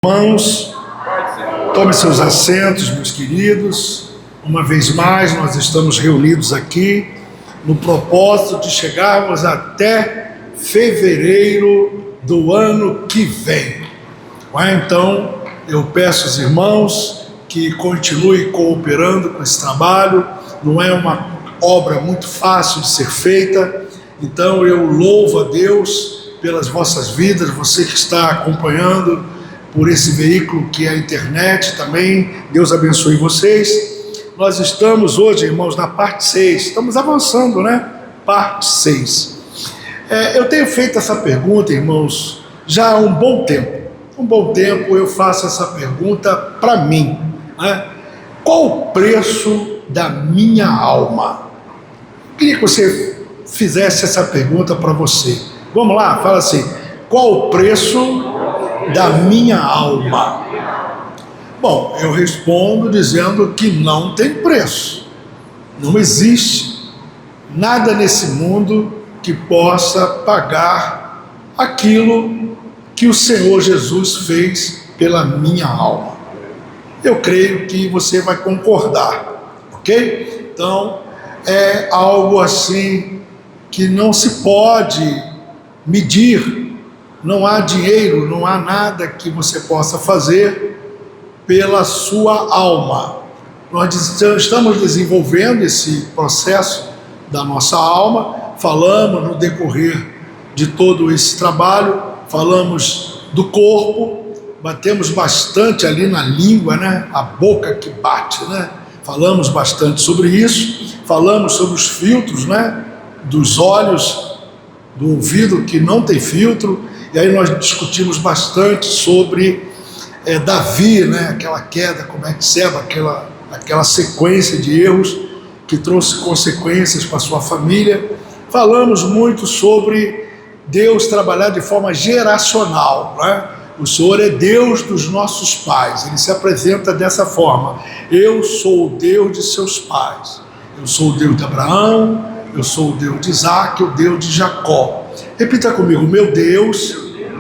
Irmãos, tome seus assentos, meus queridos. Uma vez mais, nós estamos reunidos aqui no propósito de chegarmos até fevereiro do ano que vem. Então, eu peço aos irmãos que continuem cooperando com esse trabalho. Não é uma obra muito fácil de ser feita, então eu louvo a Deus pelas vossas vidas, você que está acompanhando por esse veículo que é a internet também. Deus abençoe vocês. Nós estamos hoje, irmãos, na parte 6, estamos avançando, né? Parte 6. Eu tenho feito essa pergunta, irmãos, já há um bom tempo. Um bom tempo eu faço essa pergunta para mim, né? Qual o preço da minha alma? Eu queria que você fizesse essa pergunta para você. Vamos lá, fala assim: qual o preço da minha alma? Bom, eu respondo dizendo que não tem preço. Não existe nada nesse mundo que possa pagar aquilo que o Senhor Jesus fez pela minha alma. Eu creio que você vai concordar, ok? Então, é algo assim que não se pode medir. Não há dinheiro, não há nada que você possa fazer pela sua alma. Nós estamos desenvolvendo esse processo da nossa alma, falamos no decorrer de todo esse trabalho, falamos do corpo, batemos bastante ali na língua, né? A boca que bate, né? Falamos bastante sobre isso, falamos sobre os filtros, né? Dos olhos, do ouvido que não tem filtro. E aí nós discutimos bastante sobre Davi, né? Aquela queda, como é que serve aquela sequência de erros que trouxe consequências para sua família. Falamos muito sobre Deus trabalhar de forma geracional, né? O Senhor é Deus dos nossos pais, Ele se apresenta dessa forma: eu sou o Deus de seus pais, eu sou o Deus de Abraão, eu sou o Deus de Isaac, o Deus de Jacó. Repita comigo: meu Deus,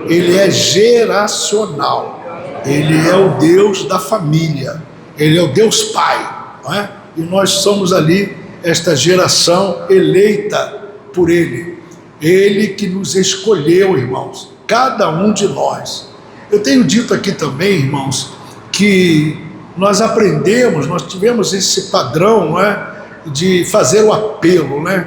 Ele é geracional, Ele é o Deus da família, Ele é o Deus Pai, não é? E nós somos ali esta geração eleita por Ele, Ele que nos escolheu, irmãos, cada um de nós. Eu tenho dito aqui também, irmãos, que nós aprendemos, nós tivemos esse padrão, não é? De fazer o apelo, né?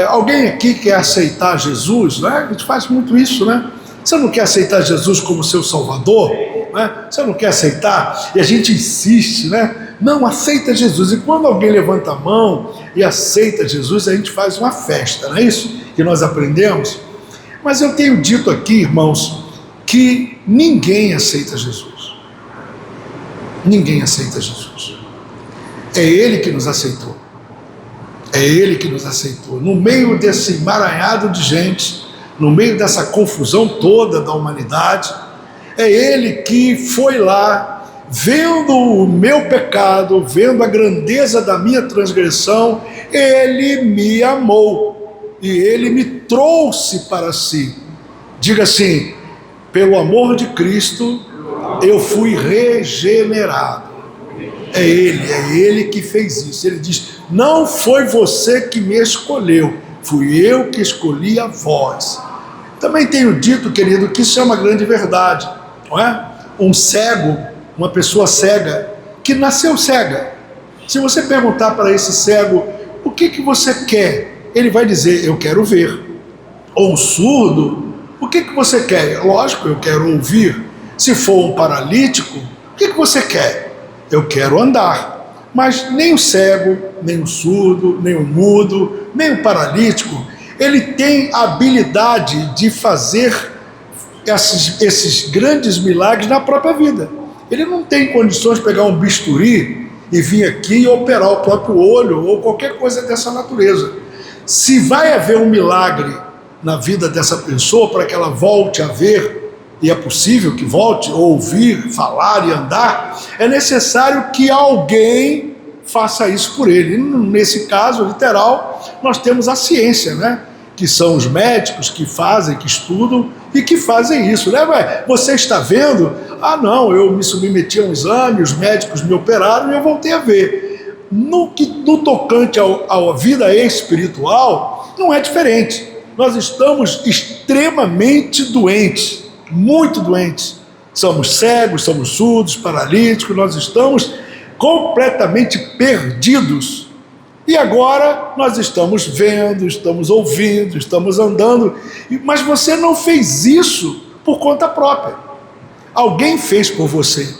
Alguém aqui quer aceitar Jesus, né? A gente faz muito isso, né? Você não quer aceitar Jesus como seu Salvador, né? Você não quer aceitar? E a gente insiste, né? Não, aceita Jesus. E quando alguém levanta a mão e aceita Jesus, a gente faz uma festa, não é isso que nós aprendemos? Mas eu tenho dito aqui, irmãos, que ninguém aceita Jesus. Ninguém aceita Jesus. É Ele que nos aceitou. É Ele que nos aceitou. No meio desse emaranhado de gente, no meio dessa confusão toda da humanidade, é Ele que foi lá, vendo o meu pecado, vendo a grandeza da minha transgressão, Ele me amou e Ele me trouxe para si. Diga assim: pelo amor de Cristo, eu fui regenerado. É Ele que fez isso. Ele diz: não foi você que me escolheu, fui eu que escolhi a vós. Também tenho dito, querido, que isso é uma grande verdade, não é? Um cego, uma pessoa cega, que nasceu cega, se você perguntar para esse cego: o que você quer? Ele vai dizer: eu quero ver. Ou um surdo: o que você quer? Lógico, eu quero ouvir. Se for um paralítico: o que você quer? Eu quero andar. Mas nem o cego, nem o surdo, nem o mudo, nem o paralítico, ele tem a habilidade de fazer esses grandes milagres na própria vida. Ele não tem condições de pegar um bisturi e vir aqui e operar o próprio olho ou qualquer coisa dessa natureza. Se vai haver um milagre na vida dessa pessoa para que ela volte a ver, e é possível que volte a ouvir, falar e andar, é necessário que alguém faça isso por ele. Nesse caso literal, nós temos a ciência, né? que são os médicos que fazem, que estudam e que fazem isso, né? Você está vendo? Ah, não, eu me submeti a um exame, os médicos me operaram e eu voltei a ver. No tocante à vida espiritual, não é diferente. Nós estamos extremamente doentes, muito doentes. Somos cegos, somos surdos, paralíticos, nós estamos completamente perdidos. E agora nós estamos vendo, estamos ouvindo, estamos andando, mas você não fez isso por conta própria. Alguém fez por você.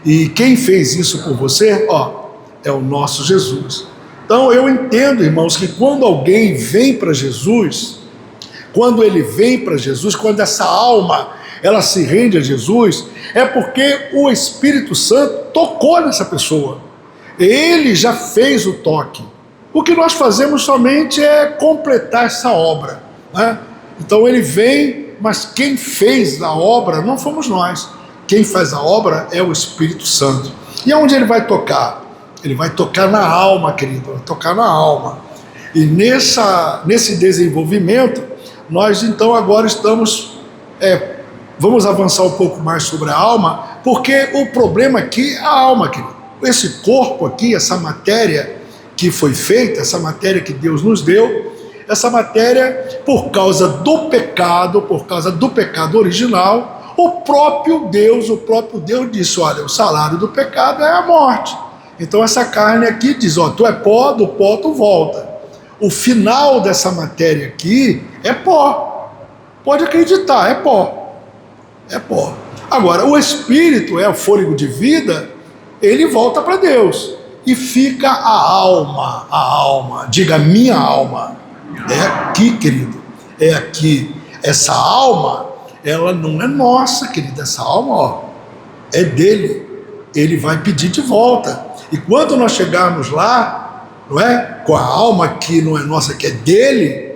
E quem fez isso por você, é o nosso Jesus. Então eu entendo, irmãos, que quando alguém vem para Jesus, quando ele vem para Jesus, quando essa alma ela se rende a Jesus, é porque o Espírito Santo tocou nessa pessoa. Ele já fez o toque. O que nós fazemos somente é completar essa obra, né? Então ele vem, mas quem fez a obra não fomos nós. Quem faz a obra é o Espírito Santo. E aonde ele vai tocar? Ele vai tocar na alma, querido, vai tocar na alma. E nesse desenvolvimento, nós então agora estamos... vamos avançar um pouco mais sobre a alma, porque o problema aqui é a alma, querido. Esse corpo aqui, essa matéria que foi feita, essa matéria que Deus nos deu, essa matéria, por causa do pecado original, o próprio Deus disse, olha, o salário do pecado é a morte. Então essa carne aqui diz, tu é pó, do pó tu volta. O final dessa matéria aqui é pó. Pode acreditar, é pó. É pó. Agora, o espírito é o fôlego de vida, ele volta para Deus. E fica a alma, diga minha alma, é aqui, querido, é aqui. Essa alma, ela não é nossa, querido, essa alma, é dele, ele vai pedir de volta. E quando nós chegarmos lá, não é, com a alma que não é nossa, que é dele,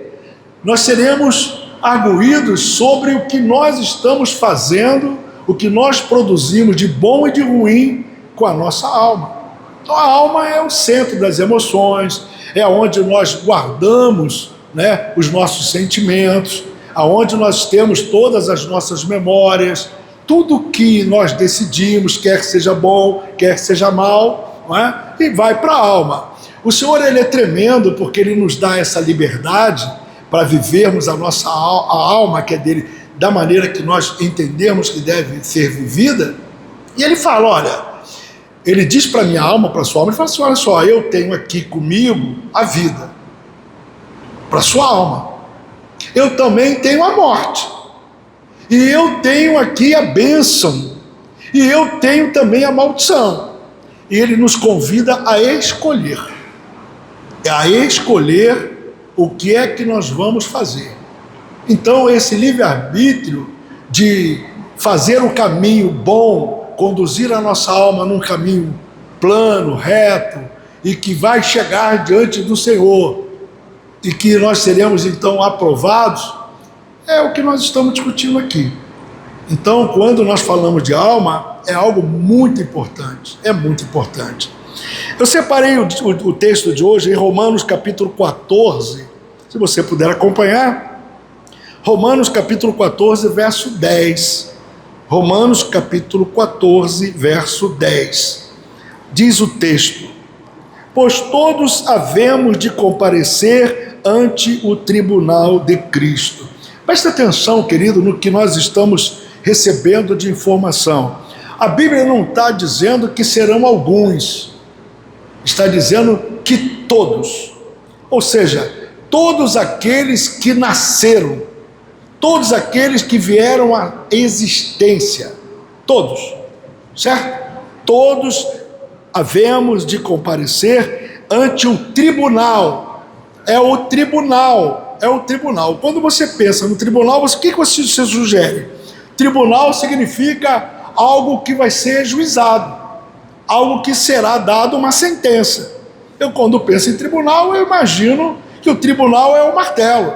nós seremos arguídos sobre o que nós estamos fazendo, o que nós produzimos de bom e de ruim com a nossa alma. Então a alma é o centro das emoções, é onde nós guardamos, né, os nossos sentimentos, aonde nós temos todas as nossas memórias, tudo que nós decidimos, quer que seja bom, quer que seja mal, não é? E vai para a alma. O Senhor, ele é tremendo porque ele nos dá essa liberdade para vivermos a nossa alma, que é dele, da maneira que nós entendemos que deve ser vivida. E ele fala, olha, ele diz para a minha alma, para a sua alma, ele fala assim, olha só, eu tenho aqui comigo a vida, para a sua alma. Eu também tenho a morte. E eu tenho aqui a bênção. E eu tenho também a maldição. E ele nos convida a escolher. A escolher o que é que nós vamos fazer. Então esse livre-arbítrio de fazer o caminho bom, conduzir a nossa alma num caminho plano, reto, e que vai chegar diante do Senhor, e que nós seremos então aprovados, é o que nós estamos discutindo aqui. Então, quando nós falamos de alma, é algo muito importante, é muito importante. Eu separei o texto de hoje em Romanos capítulo 14, se você puder acompanhar, Romanos capítulo 14, verso 10. Romanos capítulo 14, verso 10. Diz o texto, pois todos havemos de comparecer ante o tribunal de Cristo. Preste atenção, querido, no que nós estamos recebendo de informação. A Bíblia não está dizendo que serão alguns, está dizendo que todos, ou seja, todos aqueles que nasceram, todos aqueles que vieram à existência, todos, certo? Todos havemos de comparecer ante o tribunal. É o tribunal. Quando você pensa no tribunal, o que você sugere? Tribunal significa algo que vai ser juizado, algo que será dado uma sentença. Eu, quando penso em tribunal, eu imagino que o tribunal é o martelo.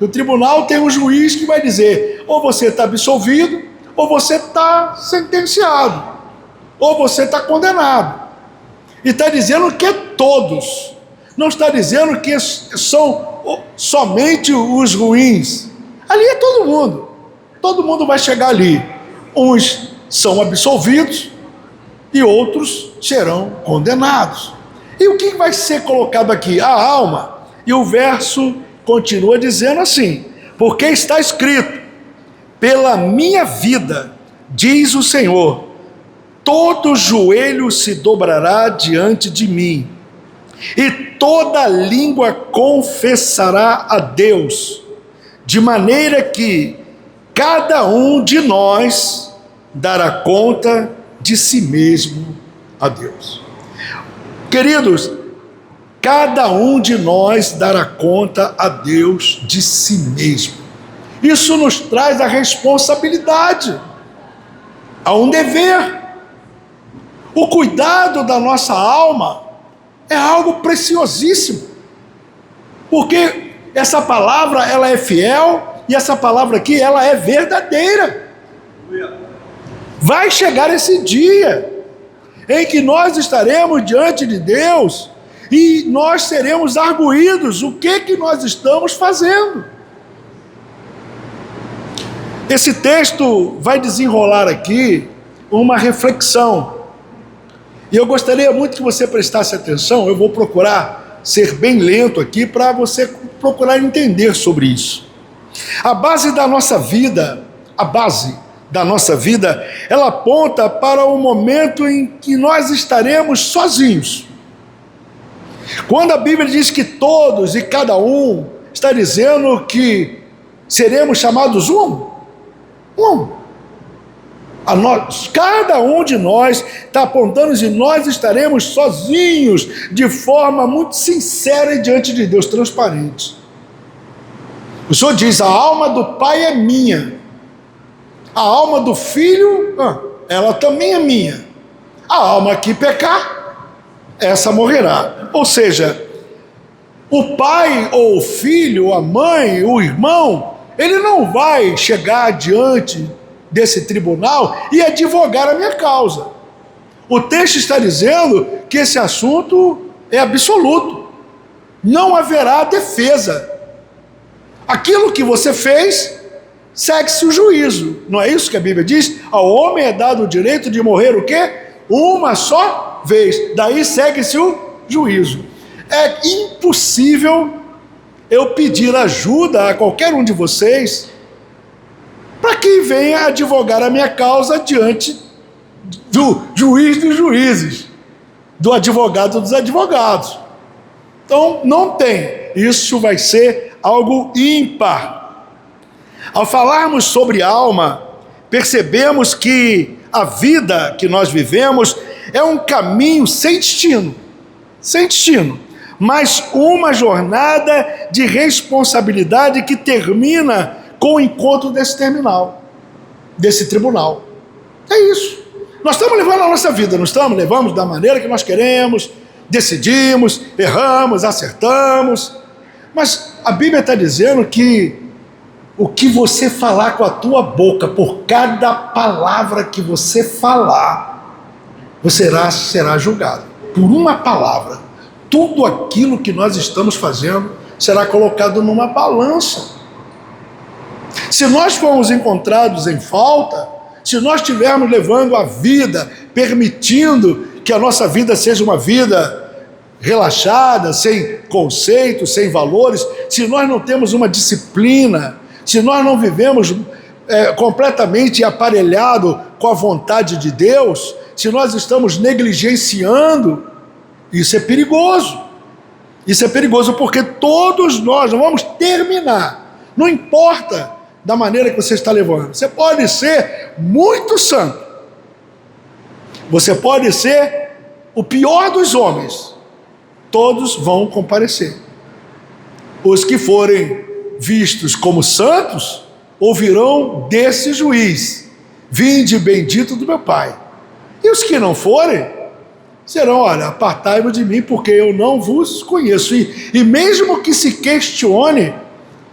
O tribunal tem um juiz que vai dizer, ou você está absolvido, ou você está sentenciado, ou você está condenado. E está dizendo que é todos, não está dizendo que são somente os ruins. Ali é todo mundo vai chegar ali. Uns são absolvidos e outros serão condenados. E o que vai ser colocado aqui? A alma. E o verso continua dizendo assim: porque está escrito, pela minha vida, diz o Senhor, todo joelho se dobrará diante de mim, e toda língua confessará a Deus, de maneira que cada um de nós dará conta de si mesmo a Deus. Queridos, cada um de nós dará conta a Deus de si mesmo. Isso nos traz a responsabilidade, a um dever. O cuidado da nossa alma é algo preciosíssimo, porque essa palavra ela é fiel e essa palavra aqui ela é verdadeira. Vai chegar esse dia em que nós estaremos diante de Deus e nós seremos arguídos o que nós estamos fazendo. Esse texto vai desenrolar aqui uma reflexão. E eu gostaria muito que você prestasse atenção. Eu vou procurar ser bem lento aqui para você procurar entender sobre isso. A base da nossa vida, ela aponta para o momento em que nós estaremos sozinhos. Quando a Bíblia diz que todos e cada um, está dizendo que seremos chamados um. Cada um de nós está apontando que nós estaremos sozinhos, de forma muito sincera e diante de Deus, transparente. O Senhor diz: a alma do Pai é minha, a alma do Filho, ela também é minha. A alma que pecar, essa morrerá. Ou seja, o pai ou o filho, a mãe, o irmão, ele não vai chegar diante desse tribunal e advogar a minha causa. O texto está dizendo que esse assunto é absoluto. Não haverá defesa. Aquilo que você fez, segue-se o juízo. Não é isso que a Bíblia diz? Ao homem é dado o direito de morrer o quê? Uma só vez. Daí segue-se o juízo. É impossível eu pedir ajuda a qualquer um de vocês para que venha advogar a minha causa diante do juiz dos juízes, do advogado dos advogados. Então, não tem. Isso vai ser algo ímpar. Ao falarmos sobre alma, percebemos que a vida que nós vivemos é um caminho sem destino, mas uma jornada de responsabilidade que termina com o encontro desse tribunal. É isso. Nós estamos levando a nossa vida, não estamos? Levamos da maneira que nós queremos, decidimos, erramos, acertamos. Mas a Bíblia está dizendo que o que você falar com a tua boca, por cada palavra que você falar, você será julgado. Por uma palavra. Tudo aquilo que nós estamos fazendo será colocado numa balança. Se nós formos encontrados em falta, se nós estivermos levando a vida, permitindo que a nossa vida seja uma vida relaxada, sem conceitos, sem valores, se nós não temos uma disciplina, se nós não vivemos completamente aparelhado com a vontade de Deus, se nós estamos negligenciando, isso é perigoso. Isso é perigoso porque todos nós vamos terminar. Não importa da maneira que você está levando. Você pode ser muito santo. Você pode ser o pior dos homens. Todos vão comparecer. Os que forem vistos como santos ouvirão desse juiz: vinde bendito do meu Pai. E os que não forem serão: olha, apartai-vos de mim, porque eu não vos conheço. E mesmo que se questione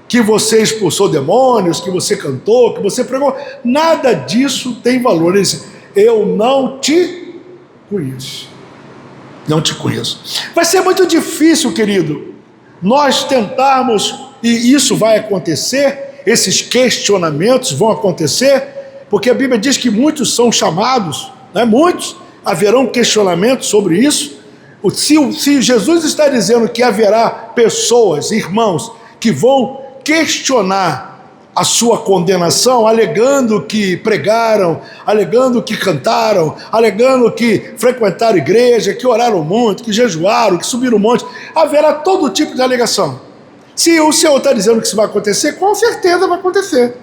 que você expulsou demônios, que você cantou, que você pregou, nada disso tem valor. Ele diz: eu não te conheço. Não te conheço. Vai ser muito difícil, querido, nós tentarmos, e isso vai acontecer, esses questionamentos vão acontecer, porque a Bíblia diz que muitos são chamados, né? Muitos haverão questionamentos sobre isso. Se Jesus está dizendo que haverá pessoas, irmãos, que vão questionar a sua condenação, alegando que pregaram, alegando que cantaram, alegando que frequentaram igreja, que oraram muito, que jejuaram, que subiram o monte, haverá todo tipo de alegação. Se o Senhor está dizendo que isso vai acontecer, com certeza vai acontecer.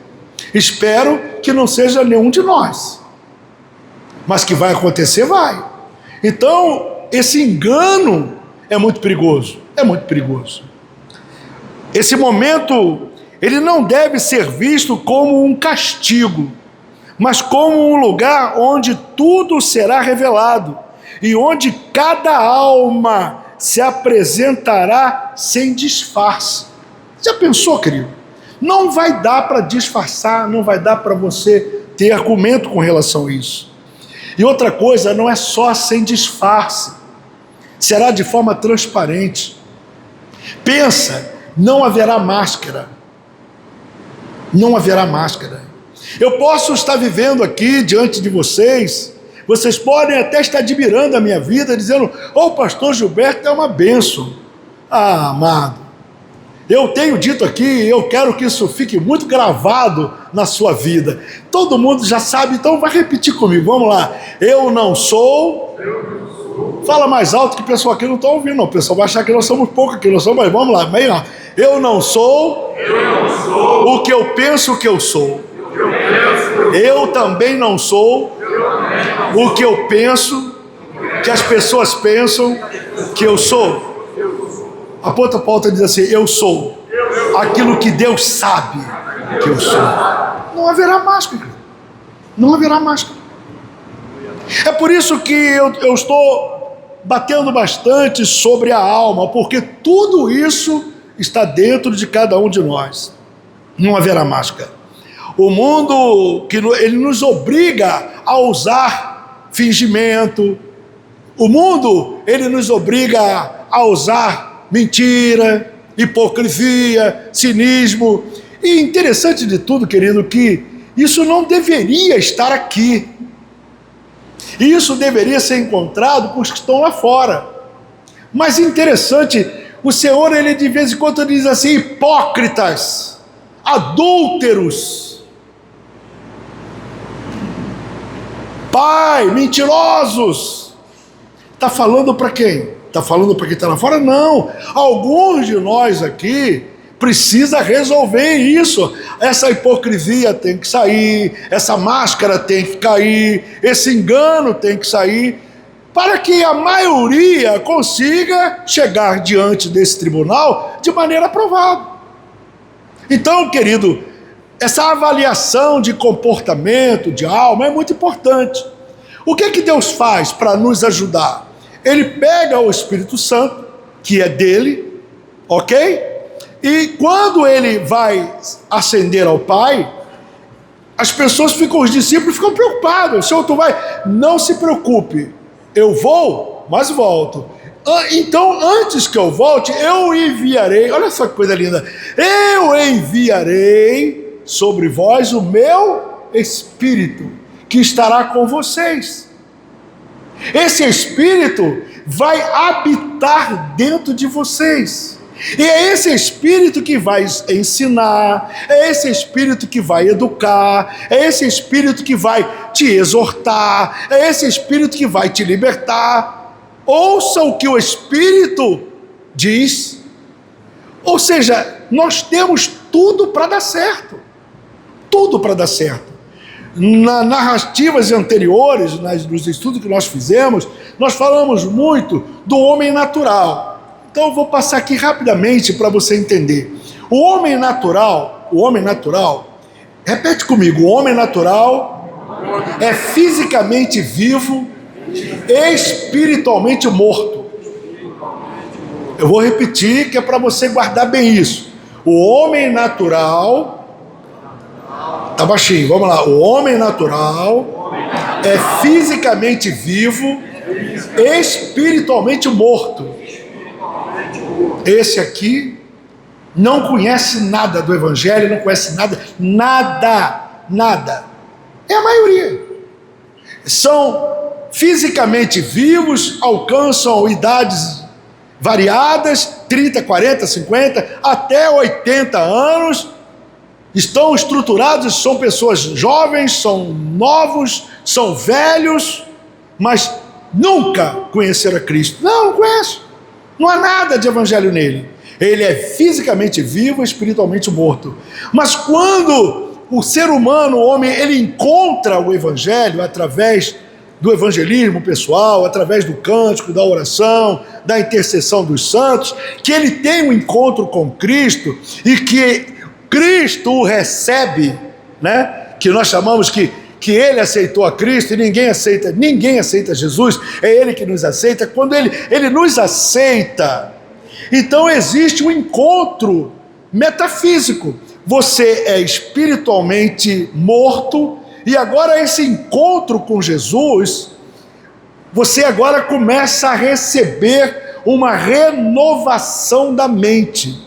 Espero que não seja nenhum de nós, mas que vai acontecer, vai. Então, esse engano é muito perigoso, é muito perigoso. Esse momento, ele não deve ser visto como um castigo, mas como um lugar onde tudo será revelado e onde cada alma se apresentará sem disfarce. Já pensou, querido? Não vai dar para disfarçar, não vai dar para você ter argumento com relação a isso. E outra coisa, não é só sem disfarce, será de forma transparente. Pensa, não haverá máscara. Não haverá máscara. Eu posso estar vivendo aqui diante de vocês, vocês podem até estar admirando a minha vida, dizendo, o pastor Gilberto é uma bênção. Ah, amado, eu tenho dito aqui, eu quero que isso fique muito gravado na sua vida. Todo mundo já sabe, então vai repetir comigo, vamos lá. Eu não sou... Fala mais alto que o pessoal aqui não está ouvindo, não. O pessoal vai achar que nós somos pouco aqui, nós somos, mas vamos lá. Bem, ó. Eu não sou o que eu penso que eu sou. Eu também não sou o que eu penso, que as pessoas pensam que eu sou. Aponta para outra e diz assim, eu sou aquilo que Deus sabe que eu sou. Não haverá máscara. Não haverá máscara. É por isso que eu estou batendo bastante sobre a alma, porque tudo isso está dentro de cada um de nós. Não haverá máscara. O mundo, ele nos obriga a usar fingimento. O mundo, ele nos obriga a usar mentira, hipocrisia, cinismo. E interessante de tudo, querido, que isso não deveria estar aqui. Isso deveria ser encontrado com os que estão lá fora. Mas interessante, o Senhor, ele de vez em quando diz assim, hipócritas, adúlteros, pai, mentirosos. Está falando para quem? Está falando para quem está lá fora? Não. Alguns de nós aqui precisa resolver isso. Essa hipocrisia tem que sair, essa máscara tem que cair, esse engano tem que sair, para que a maioria consiga chegar diante desse tribunal de maneira aprovada. Então, querido, essa avaliação de comportamento, de alma, é muito importante. O que é que Deus faz para nos ajudar? Ele pega o Espírito Santo, que é dele, ok? E quando ele vai ascender ao Pai, as pessoas ficam, os discípulos ficam preocupados. Senhor, tu vai? Não se preocupe, eu vou, mas volto. Então, antes que eu volte, eu enviarei, olha só que coisa linda, eu enviarei sobre vós o meu Espírito, que estará com vocês. Esse Espírito vai habitar dentro de vocês. E é esse Espírito que vai ensinar, é esse Espírito que vai educar, é esse Espírito que vai te exortar, é esse Espírito que vai te libertar. Ouça o que o Espírito diz. Ou seja, nós temos tudo para dar certo. Tudo para dar certo. Nas narrativas anteriores, nos estudos que nós fizemos, nós falamos muito do homem natural. Então eu vou passar aqui rapidamente para você entender. O homem natural, repete comigo, o homem natural é fisicamente vivo, espiritualmente morto. Eu vou repetir que é para você guardar bem isso. O homem natural, tá baixinho, vamos lá. O homem natural é fisicamente vivo, espiritualmente morto. esse aqui não conhece nada do Evangelho, não conhece nada. É a maioria. São fisicamente vivos, alcançam idades variadas, 30, 40, 50, até 80 anos, estão estruturados, são pessoas jovens, são novos, são velhos, mas nunca conheceram a Cristo. Não conhece. Não há nada de evangelho nele. Ele é fisicamente vivo, espiritualmente morto. Mas quando o ser humano, o homem, ele encontra o evangelho através do evangelismo pessoal, através do cântico, da oração, da intercessão dos santos, que ele tem um encontro com Cristo e que Cristo o recebe, né? Que nós chamamos que ele aceitou a Cristo e ninguém aceita Jesus, é ele que nos aceita. Quando ele nos aceita, então existe um encontro metafísico. Você é espiritualmente morto e agora esse encontro com Jesus, você agora começa a receber uma renovação da mente,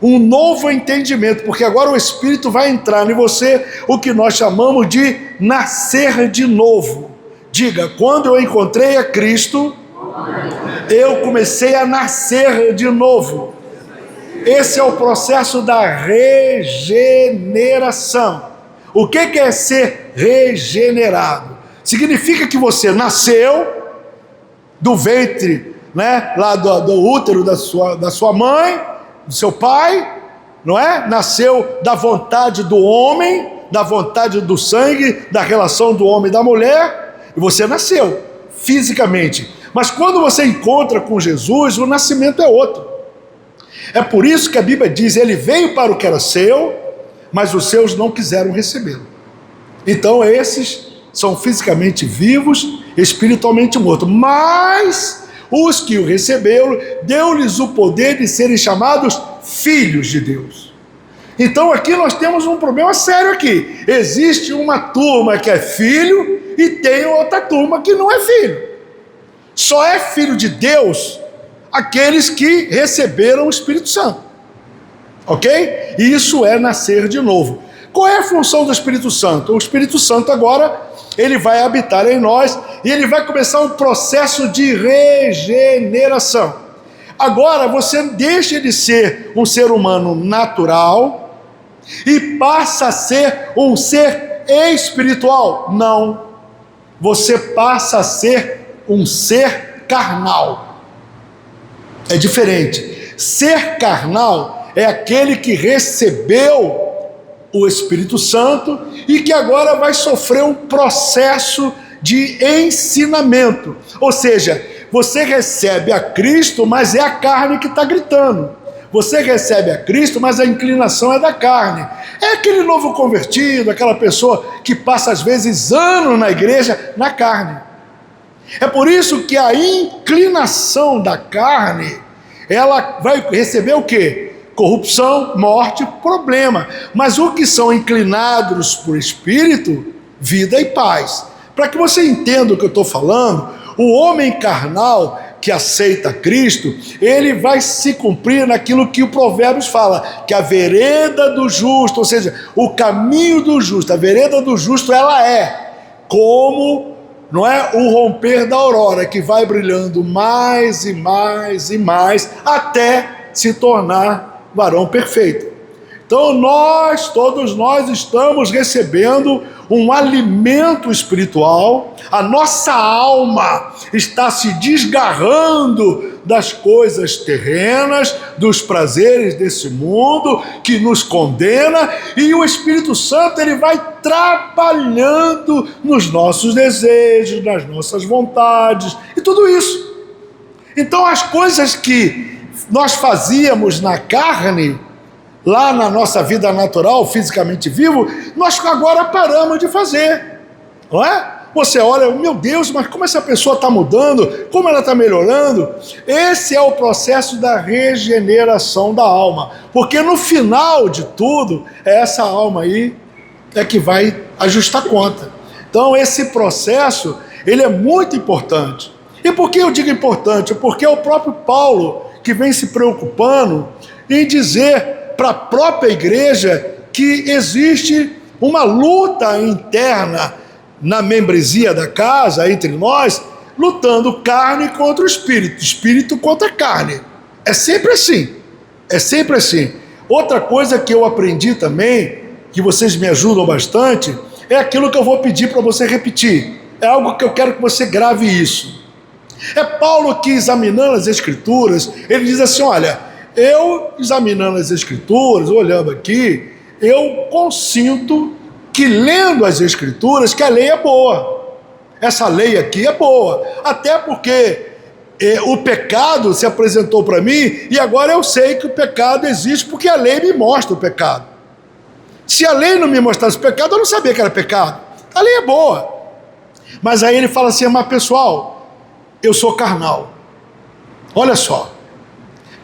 um novo entendimento, porque agora o Espírito vai entrar em você, o que nós chamamos de nascer de novo. Diga, quando eu encontrei a Cristo, eu comecei a nascer de novo. Esse é o processo da regeneração. O que é ser regenerado? Significa que você nasceu do ventre, né, lá do útero da sua mãe, do seu pai, não é? Nasceu da vontade do homem, da vontade do sangue, da relação do homem e da mulher, e você nasceu fisicamente. Mas quando você encontra com Jesus, o nascimento é outro. É por isso que a Bíblia diz, ele veio para o que era seu, mas os seus não quiseram recebê-lo. Então esses são fisicamente vivos, espiritualmente mortos. Mas os que o receberam, deu-lhes o poder de serem chamados filhos de Deus. Então aqui nós temos um problema sério aqui. Existe uma turma que é filho e tem outra turma que não é filho. Só é filho de Deus aqueles que receberam o Espírito Santo. Ok? E isso é nascer de novo. Qual é a função do Espírito Santo? O Espírito Santo agora, ele vai habitar em nós e ele vai começar um processo de regeneração. Agora você deixa de ser um ser humano natural e passa a ser um ser espiritual. Não. Você passa a ser um ser carnal. É diferente. Ser carnal é aquele que recebeu o Espírito Santo e que agora vai sofrer um processo de ensinamento. Ou seja, você recebe a Cristo, mas é a carne que está gritando. Você recebe a Cristo, mas a inclinação é da carne. É aquele novo convertido, aquela pessoa que passa às vezes anos na igreja, na carne. É por isso que a inclinação da carne, ela vai receber o quê? Corrupção, morte, problema. Mas o que são inclinados por espírito, vida e paz. Para que você entenda o que eu estou falando, o homem carnal que aceita Cristo, ele vai se cumprir naquilo que o Provérbios fala, que a vereda do justo, ou seja, o caminho do justo, a vereda do justo, ela é como, não é, o romper da aurora, que vai brilhando mais e mais e mais, até se tornar varão perfeito. Então todos nós estamos recebendo um alimento espiritual, a nossa alma está se desgarrando das coisas terrenas, dos prazeres desse mundo que nos condena, e o Espírito Santo ele vai trabalhando nos nossos desejos, nas nossas vontades e tudo isso. Então as coisas que nós fazíamos na carne, lá na nossa vida natural, fisicamente vivo, nós agora paramos de fazer, não é? Você olha, meu Deus, mas como essa pessoa está mudando, como ela está melhorando? Esse é o processo da regeneração da alma, porque no final de tudo, é essa alma aí é que vai ajustar conta. Então esse processo, ele é muito importante. E por que eu digo importante? Porque é o próprio Paulo que vem se preocupando em dizer para a própria igreja que existe uma luta interna na membresia da casa, entre nós, lutando carne contra o espírito, espírito contra a carne. É sempre assim, é sempre assim. Outra coisa que eu aprendi também, que vocês me ajudam bastante, é aquilo que eu vou pedir para você repetir. É algo que eu quero que você grave isso. É Paulo que, examinando as Escrituras, ele diz assim, olha, eu examinando as Escrituras, olhando aqui, eu consinto que lendo as Escrituras, que a lei é boa. Essa lei aqui é boa. Até porque o pecado se apresentou para mim e agora eu sei que o pecado existe porque a lei me mostra o pecado. Se a lei não me mostrasse o pecado, eu não sabia que era pecado. A lei é boa. Mas aí ele fala assim, mas pessoal, eu sou carnal. Olha só.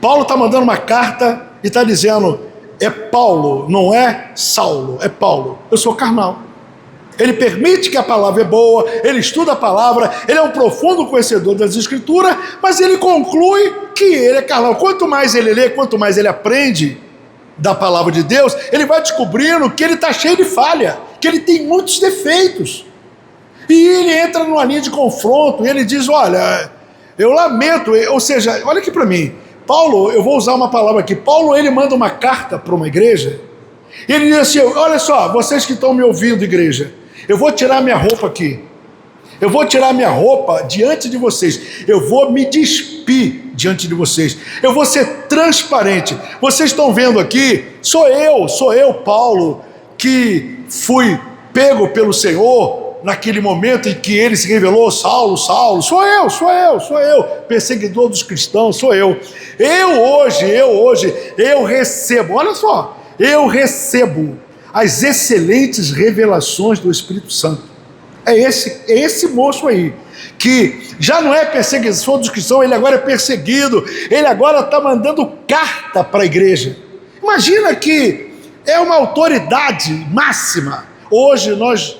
Paulo está mandando uma carta e está dizendo, é Paulo, não é Saulo, é Paulo. Eu sou carnal. Ele permite que a palavra é boa, ele estuda a palavra, ele é um profundo conhecedor das Escrituras, mas ele conclui que ele é carnal. Quanto mais ele lê, quanto mais ele aprende da palavra de Deus, ele vai descobrindo que ele está cheio de falha, que ele tem muitos defeitos. E ele entra numa linha de confronto, e ele diz, olha, eu lamento, ou seja, olha aqui para mim, Paulo, eu vou usar uma palavra aqui, Paulo ele manda uma carta para uma igreja, e ele diz assim, olha só, vocês que estão me ouvindo, igreja, eu vou tirar minha roupa aqui, eu vou tirar minha roupa diante de vocês, eu vou me despir diante de vocês, eu vou ser transparente, vocês estão vendo aqui, sou eu, Paulo, que fui pego pelo Senhor, naquele momento em que ele se revelou, Saulo, sou eu, perseguidor dos cristãos, sou eu. Eu recebo, olha só, eu recebo as excelentes revelações do Espírito Santo. É esse moço aí, que já não é perseguidor dos cristãos, ele agora é perseguido, ele agora está mandando carta para a igreja. Imagina que é uma autoridade máxima. Hoje nós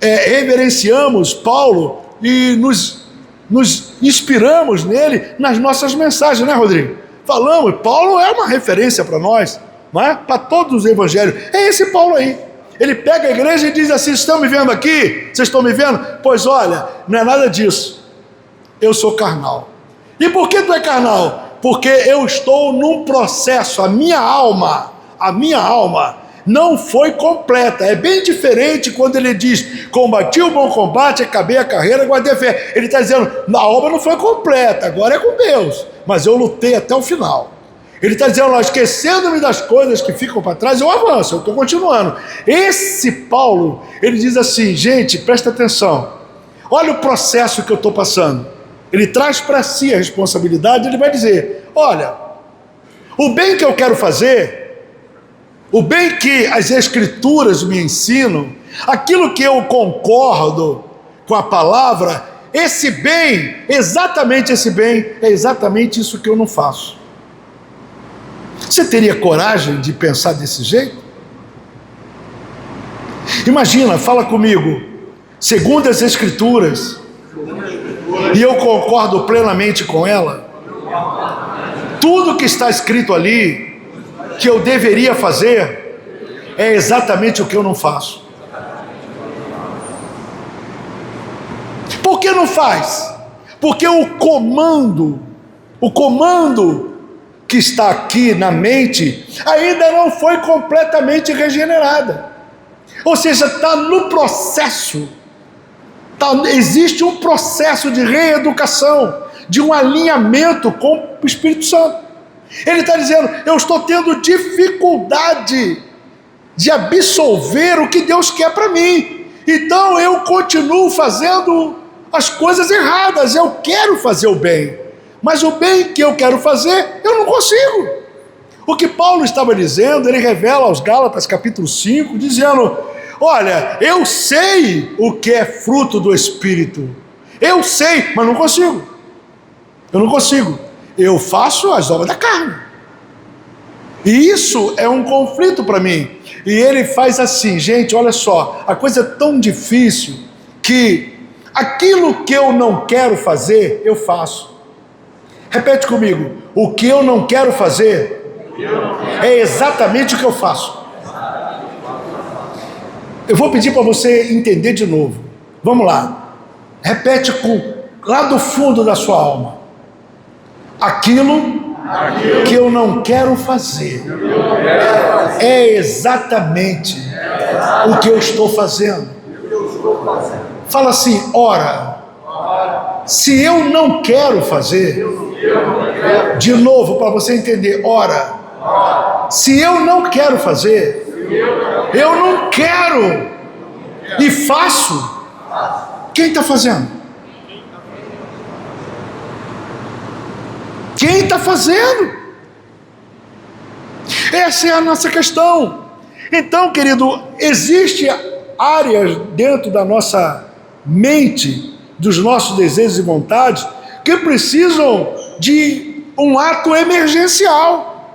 reverenciamos Paulo e nos inspiramos nele nas nossas mensagens, né, Rodrigo? Falamos, Paulo é uma referência para nós, não é? Para todos os evangelhos. É esse Paulo aí. Ele pega a igreja e diz assim, estão me vendo aqui? Vocês estão me vendo? Pois olha, não é nada disso. Eu sou carnal. E por que tu é carnal? Porque eu estou num processo, a minha alma não foi completa. É bem diferente quando ele diz, combati o bom combate, acabei a carreira, guardei a fé. Ele está dizendo, a obra não foi completa, agora é com Deus, mas eu lutei até o final. Ele está dizendo, esquecendo-me das coisas que ficam para trás, eu avanço, eu estou continuando. Esse Paulo, ele diz assim, gente, presta atenção, olha o processo que eu estou passando. Ele traz para si a responsabilidade, ele vai dizer, olha, o bem que eu quero fazer, o bem que as Escrituras me ensinam, aquilo que eu concordo com a palavra, esse bem, exatamente esse bem, é exatamente isso que eu não faço. Você teria coragem de pensar desse jeito? Imagina, fala comigo, segundo as Escrituras, e eu concordo plenamente com ela, tudo que está escrito ali, que eu deveria fazer, é exatamente o que eu não faço. Por que não faz? Porque o comando que está aqui na mente, ainda não foi completamente regenerada. Ou seja, está no processo. Existe um processo de reeducação, de um alinhamento com o Espírito Santo. Ele está dizendo, eu estou tendo dificuldade de absolver o que Deus quer para mim. Então eu continuo fazendo as coisas erradas. Eu quero fazer o bem, mas o bem que eu quero fazer, eu não consigo. O que Paulo estava dizendo, ele revela aos Gálatas capítulo 5, dizendo, olha, eu sei o que é fruto do Espírito. Eu sei, mas não consigo. Eu não consigo. Eu faço as obras da carne. E isso é um conflito para mim. E ele faz assim, gente, olha só, a coisa é tão difícil que aquilo que eu não quero fazer, eu faço. Repete comigo, o que eu não quero fazer é exatamente o que eu faço. Eu vou pedir para você entender de novo. Vamos lá. Repete lá do fundo da sua alma. Aquilo que eu não quero fazer é exatamente o que eu estou fazendo. Fala assim, ora, se eu não quero fazer, de novo para você entender, ora, se eu não quero fazer, eu não quero e faço, quem está fazendo? Quem está fazendo? Essa é a nossa questão. Então, querido, existem áreas dentro da nossa mente, dos nossos desejos e vontades, que precisam de um ato emergencial.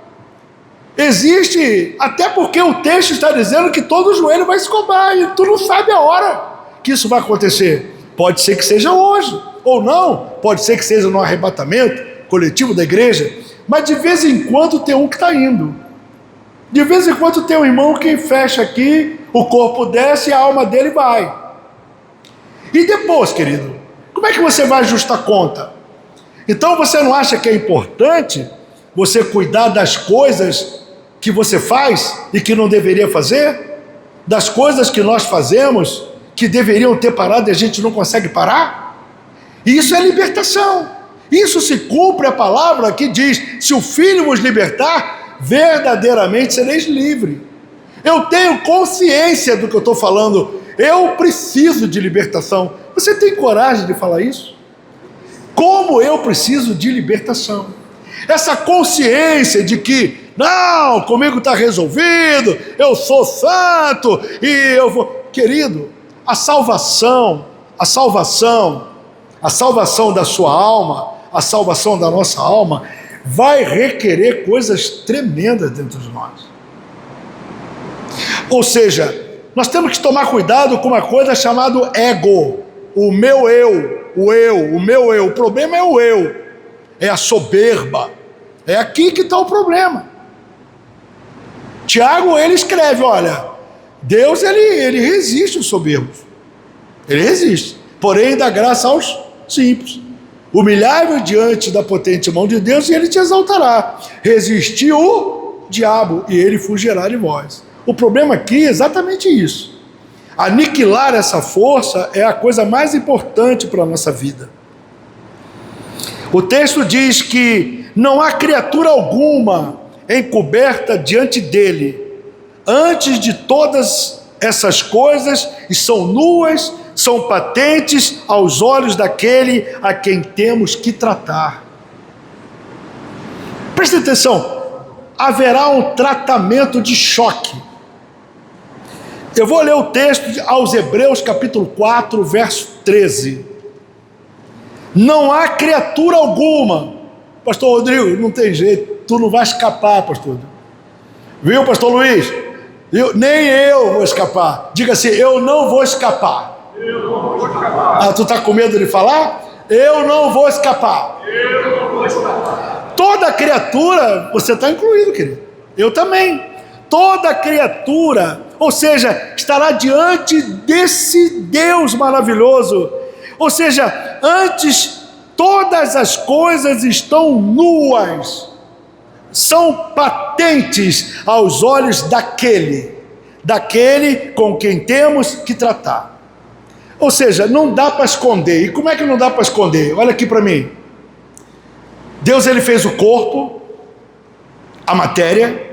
Existe, até porque o texto está dizendo que todo joelho vai se cobrar, e tu não sabe a hora que isso vai acontecer. Pode ser que seja hoje, ou não, pode ser que seja no arrebatamento coletivo da igreja, mas de vez em quando tem um que está indo. De vez em quando tem um irmão que fecha aqui, o corpo desce e a alma dele vai. E depois, querido, como é que você vai ajustar conta? Então você não acha que é importante você cuidar das coisas que você faz e que não deveria fazer? Das coisas que nós fazemos que deveriam ter parado e a gente não consegue parar? E isso é libertação. Isso se cumpre a palavra que diz, se o Filho vos libertar, verdadeiramente sereis livre. Eu tenho consciência do que eu estou falando. Eu preciso de libertação. Você tem coragem de falar isso? Como eu preciso de libertação? Essa consciência de que, não, comigo está resolvido, eu sou santo, e eu vou... Querido, a salvação da sua alma, a salvação da nossa alma, vai requerer coisas tremendas dentro de nós. Ou seja, nós temos que tomar cuidado com uma coisa chamada ego, o meu eu, o meu eu. O problema é o eu, é a soberba, é aqui que está o problema. Tiago, ele escreve, olha, Deus, ele resiste aos soberbos, ele resiste, porém dá graça aos simples. Humilhai-vos diante da potente mão de Deus e ele te exaltará. Resistir o diabo e ele fugirá de vós. O problema aqui é exatamente isso. Aniquilar essa força é a coisa mais importante para a nossa vida. O texto diz que não há criatura alguma encoberta diante dele. Antes de todas essas coisas, e são nuas, são patentes aos olhos daquele a quem temos que tratar. Preste atenção, haverá um tratamento de choque. Eu vou ler o texto aos Hebreus capítulo 4, verso 13. Não há criatura alguma, pastor Rodrigo, não tem jeito, tu não vai escapar, pastor. Viu, pastor Luiz? Nem eu vou escapar. Diga assim, eu não vou escapar. Eu não vou escapar. Ah, tu está com medo de falar? Eu não vou escapar. Eu não vou escapar. Toda criatura, você está incluído, querido. Eu também. Toda criatura, ou seja, estará diante desse Deus maravilhoso. Ou seja, antes todas as coisas estão nuas, são patentes aos olhos daquele com quem temos que tratar. Ou seja, não dá para esconder. E como é que não dá para esconder? Olha aqui para mim. Deus, ele fez o corpo, a matéria,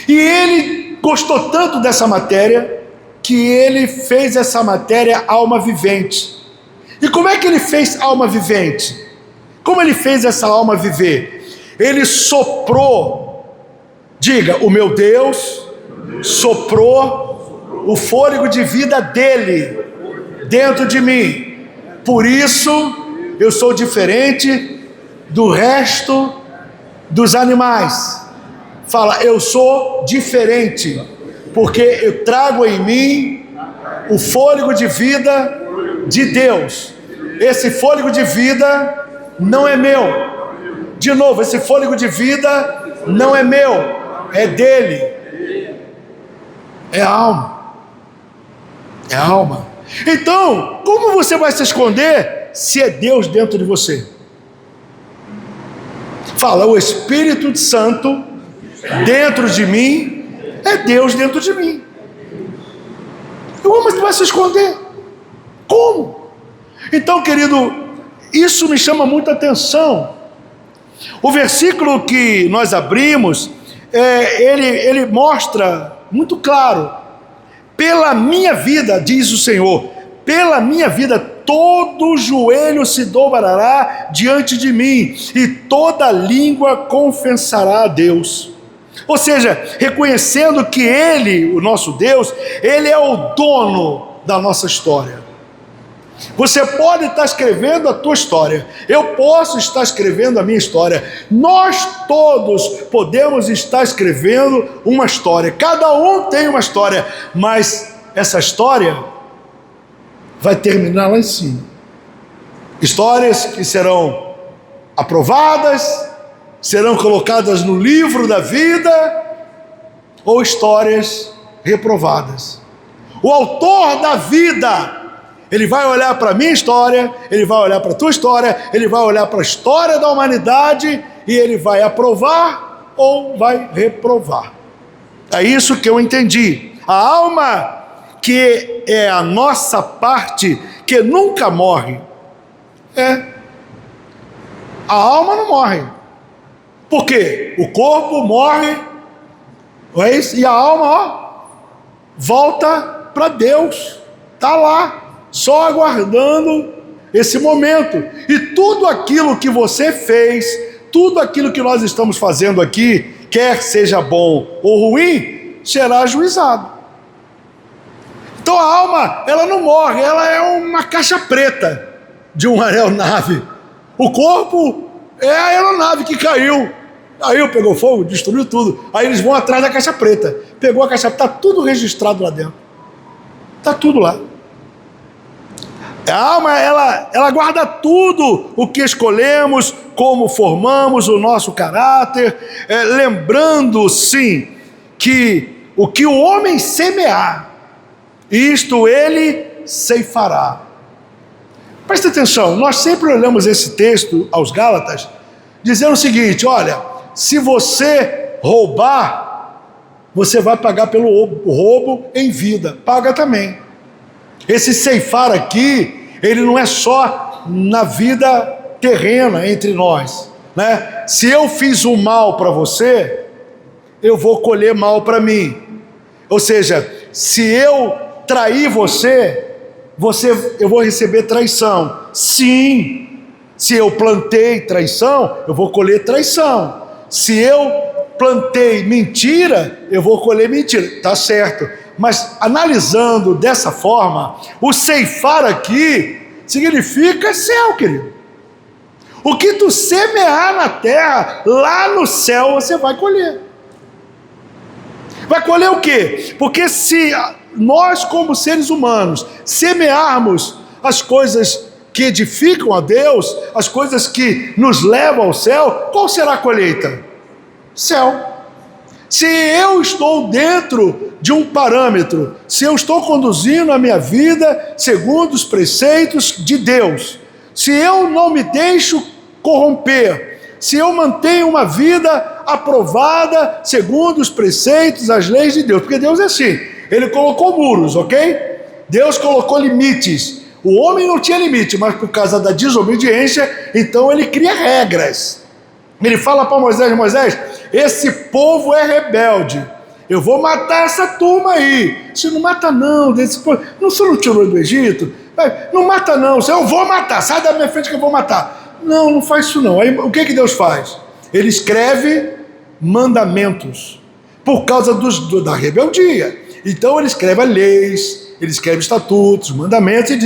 e ele gostou tanto dessa matéria que ele fez essa matéria alma vivente. E como é que ele fez alma vivente? Como ele fez essa alma viver? Ele soprou, diga, o meu Deus soprou o fôlego de vida dele dentro de mim. Por isso eu sou diferente do resto dos animais. Fala, eu sou diferente, porque eu trago em mim o fôlego de vida de Deus. Esse fôlego de vida não é meu. De novo, esse fôlego de vida não é meu, é dele. É a alma. É a alma. Então, como você vai se esconder se é Deus dentro de você? Fala, o Espírito Santo dentro de mim é Deus dentro de mim. Como você vai se esconder? Como? Então, querido, isso me chama muita atenção. O versículo que nós abrimos, ele mostra muito claro: pela minha vida, diz o Senhor, pela minha vida, todo joelho se dobrará diante de mim, e toda língua confessará a Deus. Ou seja, reconhecendo que Ele, o nosso Deus, Ele é o dono da nossa história. Você pode estar escrevendo a tua história, eu posso estar escrevendo a minha história, nós todos podemos estar escrevendo uma história, cada um tem uma história, mas essa história vai terminar lá em cima. Histórias que serão aprovadas, serão colocadas no livro da vida, ou histórias reprovadas. O autor da vida, ele vai olhar para a minha história, ele vai olhar para a tua história, ele vai olhar para a história da humanidade, e ele vai aprovar ou vai reprovar. É isso que eu entendi. A alma, que é a nossa parte, que nunca morre. A alma não morre. Por quê? O corpo morre, não é isso? E a alma, volta para Deus. Está lá, só aguardando esse momento. E tudo aquilo que você fez, tudo aquilo que nós estamos fazendo aqui, quer seja bom ou ruim, será ajuizado. Então a alma, ela não morre, ela é uma caixa preta de uma aeronave. O corpo é a aeronave que caiu, pegou fogo, destruiu tudo. Aí eles vão atrás da caixa preta. Pegou a caixa preta, está tudo registrado lá dentro. Está tudo lá. A alma, ela guarda tudo o que escolhemos, como formamos o nosso caráter, lembrando, sim, que o que o homem semear, isto ele ceifará. Presta atenção, nós sempre olhamos esse texto aos Gálatas, dizendo o seguinte: olha, se você roubar, você vai pagar pelo roubo em vida, paga também. Esse ceifar aqui, ele não é só na vida terrena entre nós, né? Se eu fiz um mal para você, eu vou colher mal para mim. Ou seja, se eu trair você, eu vou receber traição. Sim, se eu plantei traição, eu vou colher traição. Se eu plantei mentira, eu vou colher mentira. Tá certo. Mas analisando dessa forma, o ceifar aqui significa céu, querido. O que tu semear na terra, lá no céu você vai colher. Vai colher o quê? Porque se nós, como seres humanos, semearmos as coisas que edificam a Deus, as coisas que nos levam ao céu, qual será a colheita? Céu. Se eu estou dentro de um parâmetro, se eu estou conduzindo a minha vida segundo os preceitos de Deus, se eu não me deixo corromper, se eu mantenho uma vida aprovada segundo os preceitos, as leis de Deus, porque Deus é assim, Ele colocou muros, ok? Deus colocou limites. O homem não tinha limite, mas por causa da desobediência, então ele cria regras. Ele fala para Moisés, esse povo é rebelde, eu vou matar essa turma aí. Você não mata não, desse povo. Você não tirou do Egito? Não mata não, eu vou matar, sai da minha frente que eu vou matar. Não faz isso não. Aí o que Deus faz? Ele escreve mandamentos, por causa da rebeldia. Então ele escreve leis, ele escreve estatutos, mandamentos, e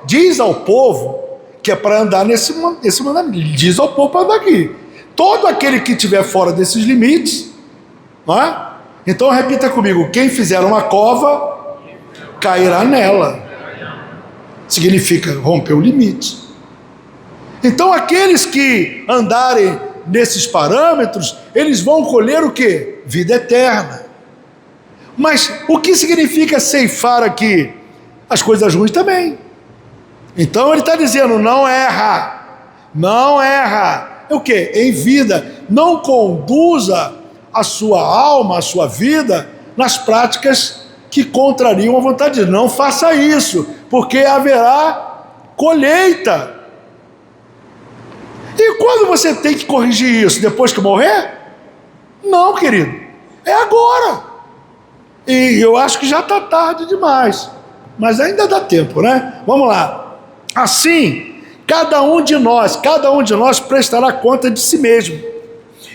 diz ao povo que é para andar nesse mandamento. Ele diz ao povo para andar aqui. Todo aquele que estiver fora desses limites, não é? Então repita comigo: quem fizer uma cova, cairá nela. Significa romper o limite. Então aqueles que andarem nesses parâmetros, eles vão colher o quê? Vida eterna. Mas o que significa ceifar aqui? As coisas ruins também. Então ele está dizendo, não erra, não erra. É o quê? Em vida. Não conduza a sua alma, a sua vida, nas práticas que contrariam a vontade de Deus. Não faça isso, porque haverá colheita. E quando você tem que corrigir isso? Depois que morrer? Não, querido. É agora. E eu acho que já está tarde demais. Mas ainda dá tempo, né? Vamos lá. Assim, cada um de nós prestará conta de si mesmo.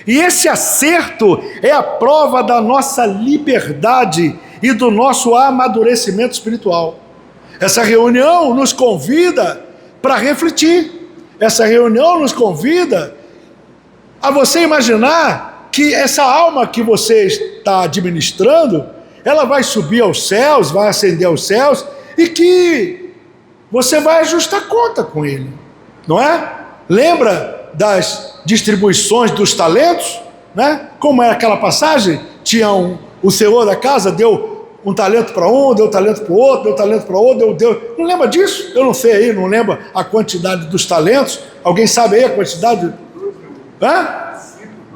E esse acerto é a prova da nossa liberdade e do nosso amadurecimento espiritual. Essa reunião nos convida para refletir. Essa reunião nos convida a você imaginar que essa alma que você está administrando, ela vai subir aos céus, vai ascender aos céus, e que você vai ajustar conta com ele, não é? Lembra das distribuições dos talentos, né? Como é aquela passagem? O senhor da casa deu um talento para um, deu talento para o outro, deu talento para o outro, deu. Não lembra disso? Eu não sei aí, não lembro a quantidade dos talentos. Alguém sabe aí a quantidade?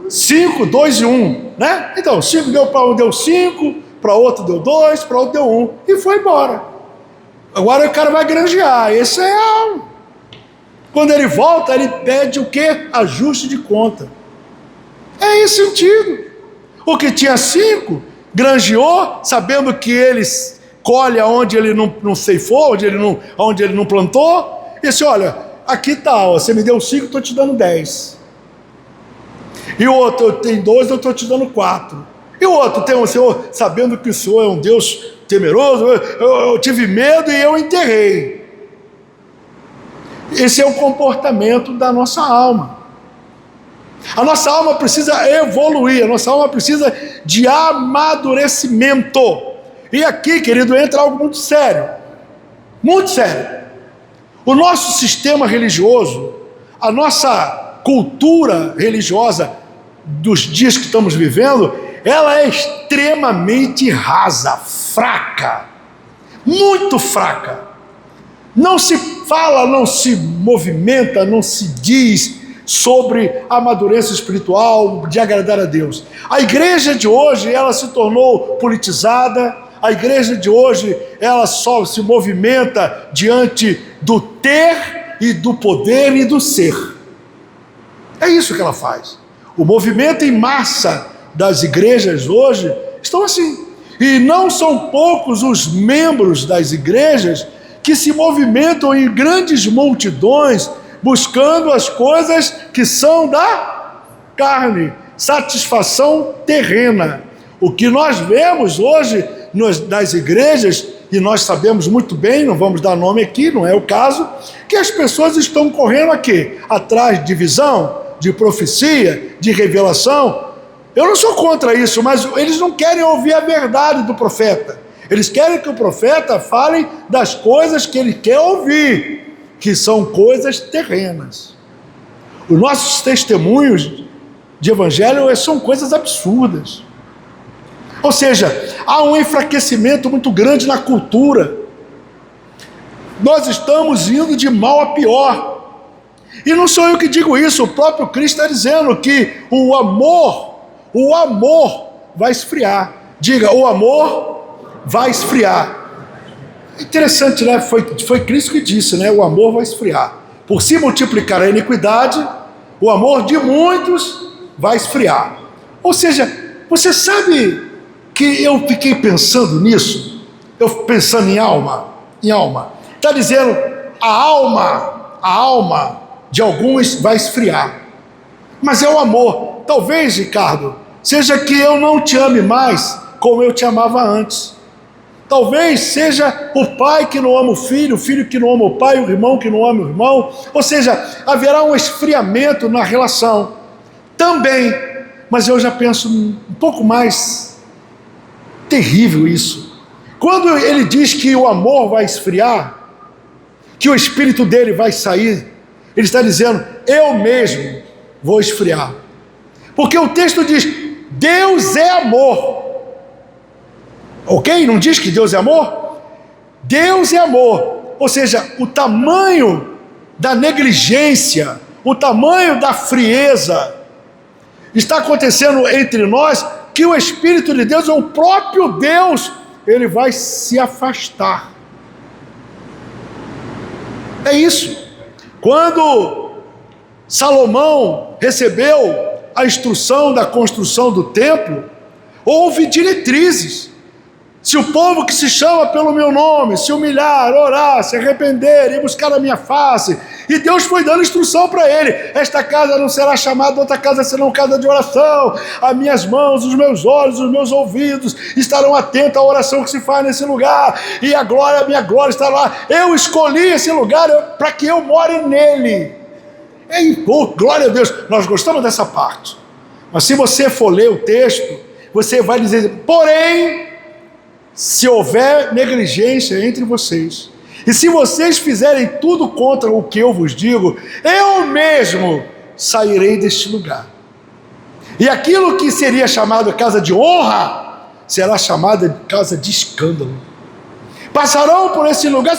5, 2 e 1, né? Então, 5 deu para um, deu 5, para outro deu 2, para outro deu 1, e foi embora. Agora o cara vai granjear, esse é a alma. Quando ele volta, ele pede o quê? Ajuste de conta. É esse sentido. O que tinha 5, granjeou, sabendo que ele colhe onde ele não ceifou, onde ele não plantou, e disse, olha, aqui está, você me deu 5, estou te dando 10. E o outro, tem 2, eu estou te dando 4. E o outro, tem o Senhor, sabendo que o Senhor é um Deus temeroso, eu tive medo e eu enterrei. Esse é o comportamento da nossa alma. A nossa alma precisa evoluir, a nossa alma precisa de amadurecimento. E aqui, querido, entra algo muito sério. Muito sério. O nosso sistema religioso, a nossa cultura religiosa dos dias que estamos vivendo, ela é extremamente rasa, fraca, muito fraca. Não se fala, não se movimenta, não se diz sobre amadurecer espiritual, de agradar a Deus. A igreja de hoje, ela se tornou politizada. A igreja de hoje, ela só se movimenta diante do ter e do poder e do ser. É isso que ela faz. O movimento em massa das igrejas hoje estão assim. E não são poucos os membros das igrejas que se movimentam em grandes multidões buscando as coisas que são da carne, satisfação terrena. O que nós vemos hoje nas igrejas, e nós sabemos muito bem, não vamos dar nome aqui, não é o caso, que as pessoas estão correndo aqui, atrás de visão, de profecia, de revelação. Eu não sou contra isso, mas eles não querem ouvir a verdade do profeta. Eles querem que o profeta fale das coisas que ele quer ouvir, que são coisas terrenas. Os nossos testemunhos de evangelho são coisas absurdas. Ou seja, há um enfraquecimento muito grande na cultura. Nós estamos indo de mal a pior. E não sou eu que digo isso, o próprio Cristo está dizendo que o amor vai esfriar. Diga, o amor vai esfriar. Interessante, né? Foi Cristo que disse, né? O amor vai esfriar. Por se multiplicar a iniquidade, o amor de muitos vai esfriar. Ou seja, você sabe que eu fiquei pensando nisso? Eu pensando em alma. Está dizendo, a alma de alguns vai esfriar. Mas é o amor. Talvez, Ricardo, seja que eu não te ame mais como eu te amava antes. Talvez seja o pai que não ama o filho que não ama o pai, o irmão que não ama o irmão. Ou seja, haverá um esfriamento na relação. Também, mas eu já penso um pouco mais terrível isso. Quando ele diz que o amor vai esfriar, que o espírito dele vai sair, ele está dizendo, eu mesmo vou esfriar. Porque o texto diz, Deus é amor. Ok? Não diz que Deus é amor? Deus é amor. Ou seja, o tamanho da negligência, o tamanho da frieza está acontecendo entre nós, que o Espírito de Deus, o próprio Deus, ele vai se afastar. É isso. Quando Salomão recebeu a instrução da construção do templo, houve diretrizes. Se o povo que se chama pelo meu nome se humilhar, orar, se arrepender e buscar a minha face, e Deus foi dando instrução para ele, esta casa não será chamada outra casa senão casa de oração, as minhas mãos, os meus olhos, os meus ouvidos estarão atentos à oração que se faz nesse lugar, e a minha glória está lá. Eu escolhi esse lugar para que eu more nele. Glória a Deus. Nós gostamos dessa parte, mas se você for ler o texto, você vai dizer, porém, se houver negligência entre vocês, e se vocês fizerem tudo contra o que eu vos digo, eu mesmo sairei deste lugar. E aquilo que seria chamado casa de honra, será chamada de casa de escândalo. Passarão por esse lugar,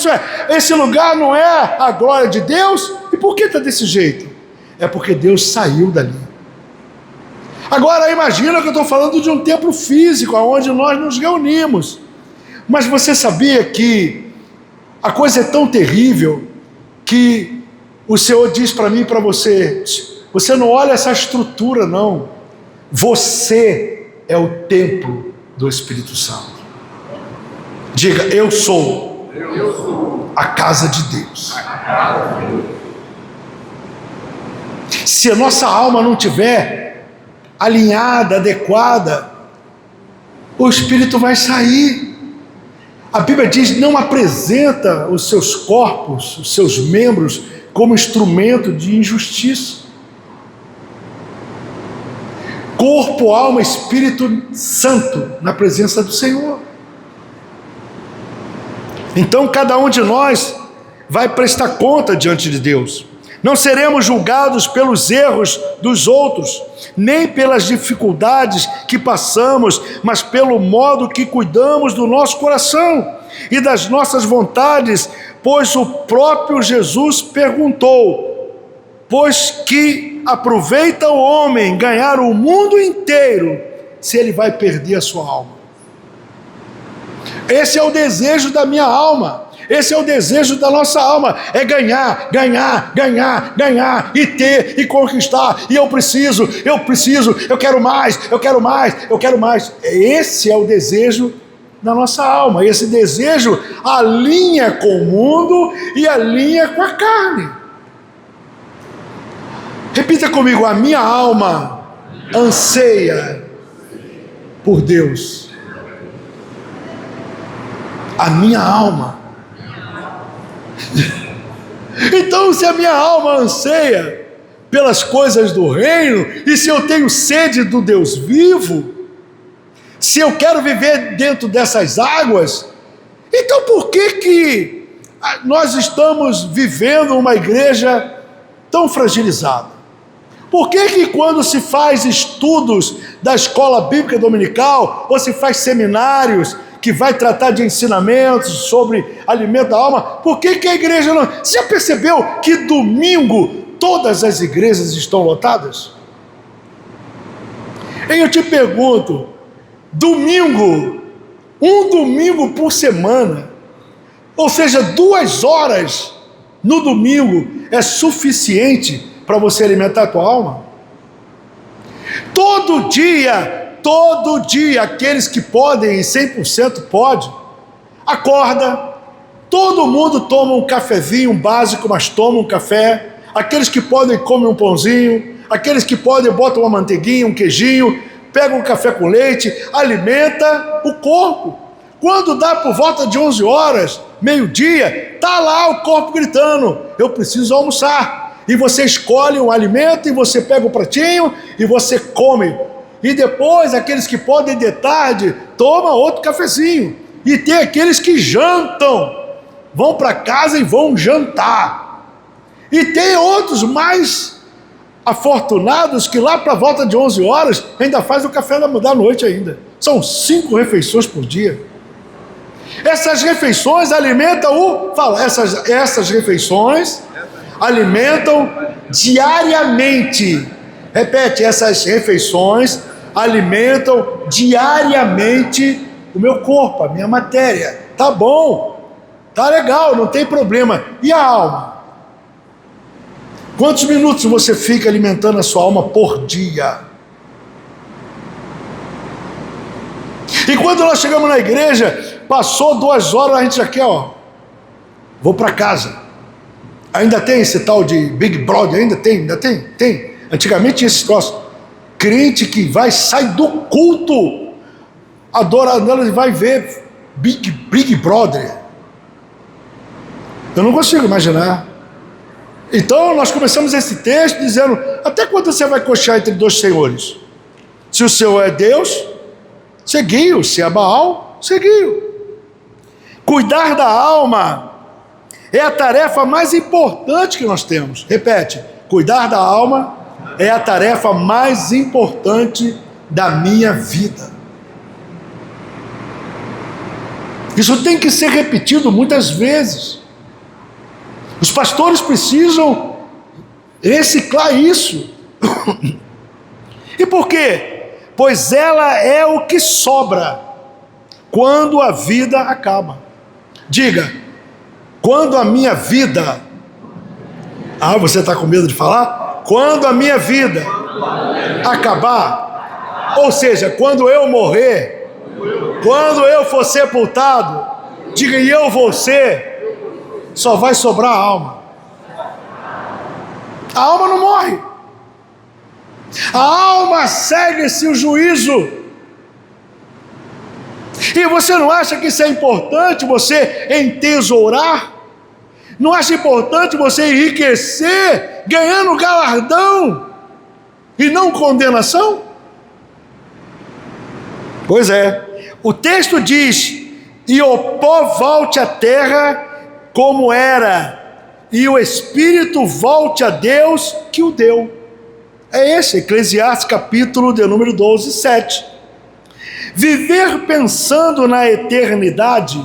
esse lugar não é a glória de Deus? E por que está desse jeito? É porque Deus saiu dali. Agora imagina que eu estou falando de um templo físico, onde nós nos reunimos. Mas você sabia que a coisa é tão terrível que o Senhor diz para mim e para você, você não olha essa estrutura não, você é o templo do Espírito Santo. Diga, eu sou a casa de Deus. Se a nossa alma não tiver alinhada, adequada, o Espírito vai sair. A Bíblia diz, não apresenta os seus corpos, os seus membros, como instrumento de injustiça. Corpo, alma, Espírito Santo, na presença do Senhor. Então cada um de nós vai prestar conta diante de Deus. Não seremos julgados pelos erros dos outros, nem pelas dificuldades que passamos, mas pelo modo que cuidamos do nosso coração e das nossas vontades, pois o próprio Jesus perguntou, pois que aproveita o homem ganhar o mundo inteiro, se ele vai perder a sua alma? Esse é o desejo da minha alma. Esse é o desejo da nossa alma, é ganhar, ganhar, ganhar, ganhar, e ter, e conquistar, e eu preciso, eu quero mais, eu quero mais, eu quero mais. Esse é o desejo da nossa alma, esse desejo alinha com o mundo e alinha com a carne. Repita comigo, a minha alma anseia por Deus. A minha alma. Então, se a minha alma anseia pelas coisas do reino, e se eu tenho sede do Deus vivo, se eu quero viver dentro dessas águas, então por que nós estamos vivendo uma igreja tão fragilizada? Por que quando se faz estudos da escola bíblica dominical, ou se faz seminários que vai tratar de ensinamentos sobre alimento da alma, por que a igreja não... Você já percebeu que domingo todas as igrejas estão lotadas? E eu te pergunto, um domingo por semana, ou seja, 2 horas no domingo é suficiente para você alimentar a tua alma? Todo dia, aqueles que podem, e 100% pode, acorda, todo mundo toma um cafezinho básico, mas toma um café, aqueles que podem comem um pãozinho, aqueles que podem botam uma manteiguinha, um queijinho, pegam um café com leite, alimenta o corpo. Quando dá por volta de 11 horas, meio-dia, está lá o corpo gritando, eu preciso almoçar. E você escolhe um alimento, e você pega o pratinho, e você come. E depois, aqueles que podem de tarde, toma outro cafezinho. E tem aqueles que jantam, vão para casa e vão jantar. E tem outros mais afortunados que lá para a volta de 11 horas ainda faz o café da noite ainda. São 5 refeições por dia. Essas refeições alimentam essas refeições alimentam diariamente. Repete, essas refeições alimentam diariamente o meu corpo, a minha matéria. Tá bom, tá legal, não tem problema. E a alma? Quantos minutos você fica alimentando a sua alma por dia? E quando nós chegamos na igreja, passou 2 horas, a gente já quer, vou para casa. Ainda tem esse tal de Big Brother, ainda tem. Antigamente tinha esse troço. Crente que sai do culto, adorando, e vai ver Big Brother. Eu não consigo imaginar. Então nós começamos esse texto dizendo, até quando você vai coxar entre 2 senhores? Se o Senhor é Deus, seguiu. Se é Baal, seguiu. Cuidar da alma é a tarefa mais importante que nós temos. Repete, cuidar da alma é a tarefa mais importante da minha vida. Isso tem que ser repetido muitas vezes. Os pastores precisam reciclar isso. E por quê? Pois ela é o que sobra quando a vida acaba. Diga, quando a minha vida... você está com medo de falar? Quando a minha vida acabar, ou seja, quando eu morrer, quando eu for sepultado, diga, e eu vou ser, só vai sobrar a alma. A alma não morre. A alma segue-se o juízo. E você não acha que isso é importante, você entesourar? Não acha importante você enriquecer, ganhando galardão e não condenação? Pois é, o texto diz, e o pó volte à terra como era, e o Espírito volte a Deus que o deu. É esse, Eclesiastes capítulo de número 12, 7. Viver pensando na eternidade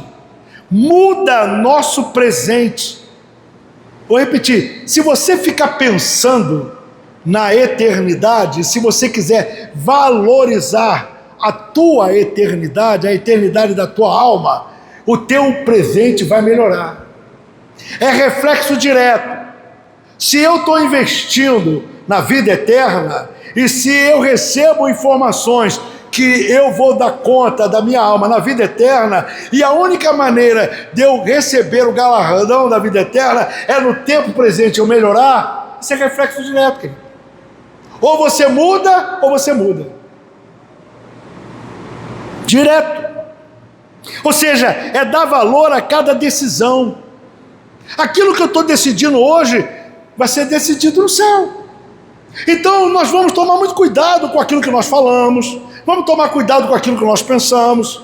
muda nosso presente. Vou repetir, se você ficar pensando na eternidade, se você quiser valorizar a tua eternidade, a eternidade da tua alma, o teu presente vai melhorar. É reflexo direto. Se eu estou investindo na vida eterna, e se eu recebo informações que eu vou dar conta da minha alma na vida eterna, e a única maneira de eu receber o galardão da vida eterna é no tempo presente eu melhorar, isso é reflexo direto, querido. Ou você muda, ou você muda. Direto. Ou seja, é dar valor a cada decisão. Aquilo que eu estou decidindo hoje vai ser decidido no céu. Então nós vamos tomar muito cuidado com aquilo que nós falamos, vamos tomar cuidado com aquilo que nós pensamos.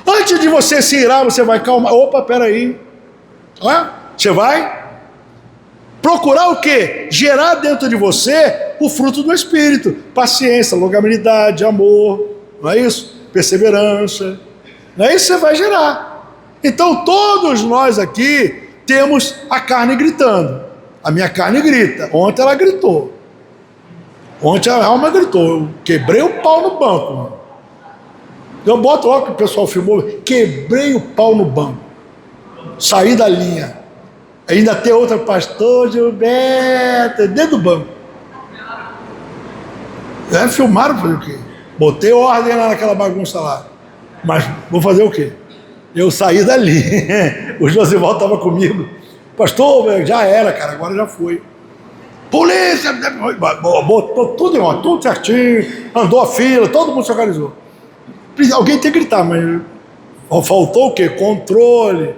Antes de você se irar, você vai calmar. Opa, peraí. Você vai procurar o quê? Gerar dentro de você o fruto do Espírito. Paciência, longanimidade, amor, não é isso? Perseverança. Não é isso que você vai gerar. Então todos nós aqui temos a carne gritando. A minha carne grita. Ontem ela gritou. Ontem a alma gritou. Eu quebrei o pau no banco, mano. Eu boto logo que o pessoal filmou. Quebrei o pau no banco. Saí da linha. Ainda tem outra, pastor Gilberto, dentro do banco. Filmaram, fazer o quê? Botei ordem lá naquela bagunça lá. Mas vou fazer o quê? Eu saí dali. O Josival estava comigo. Pastor, já era, cara, agora já foi. Polícia! Botou tudo em ordem, tudo certinho. Andou a fila, todo mundo se organizou. Alguém tem que gritar, mas faltou o quê? Controle.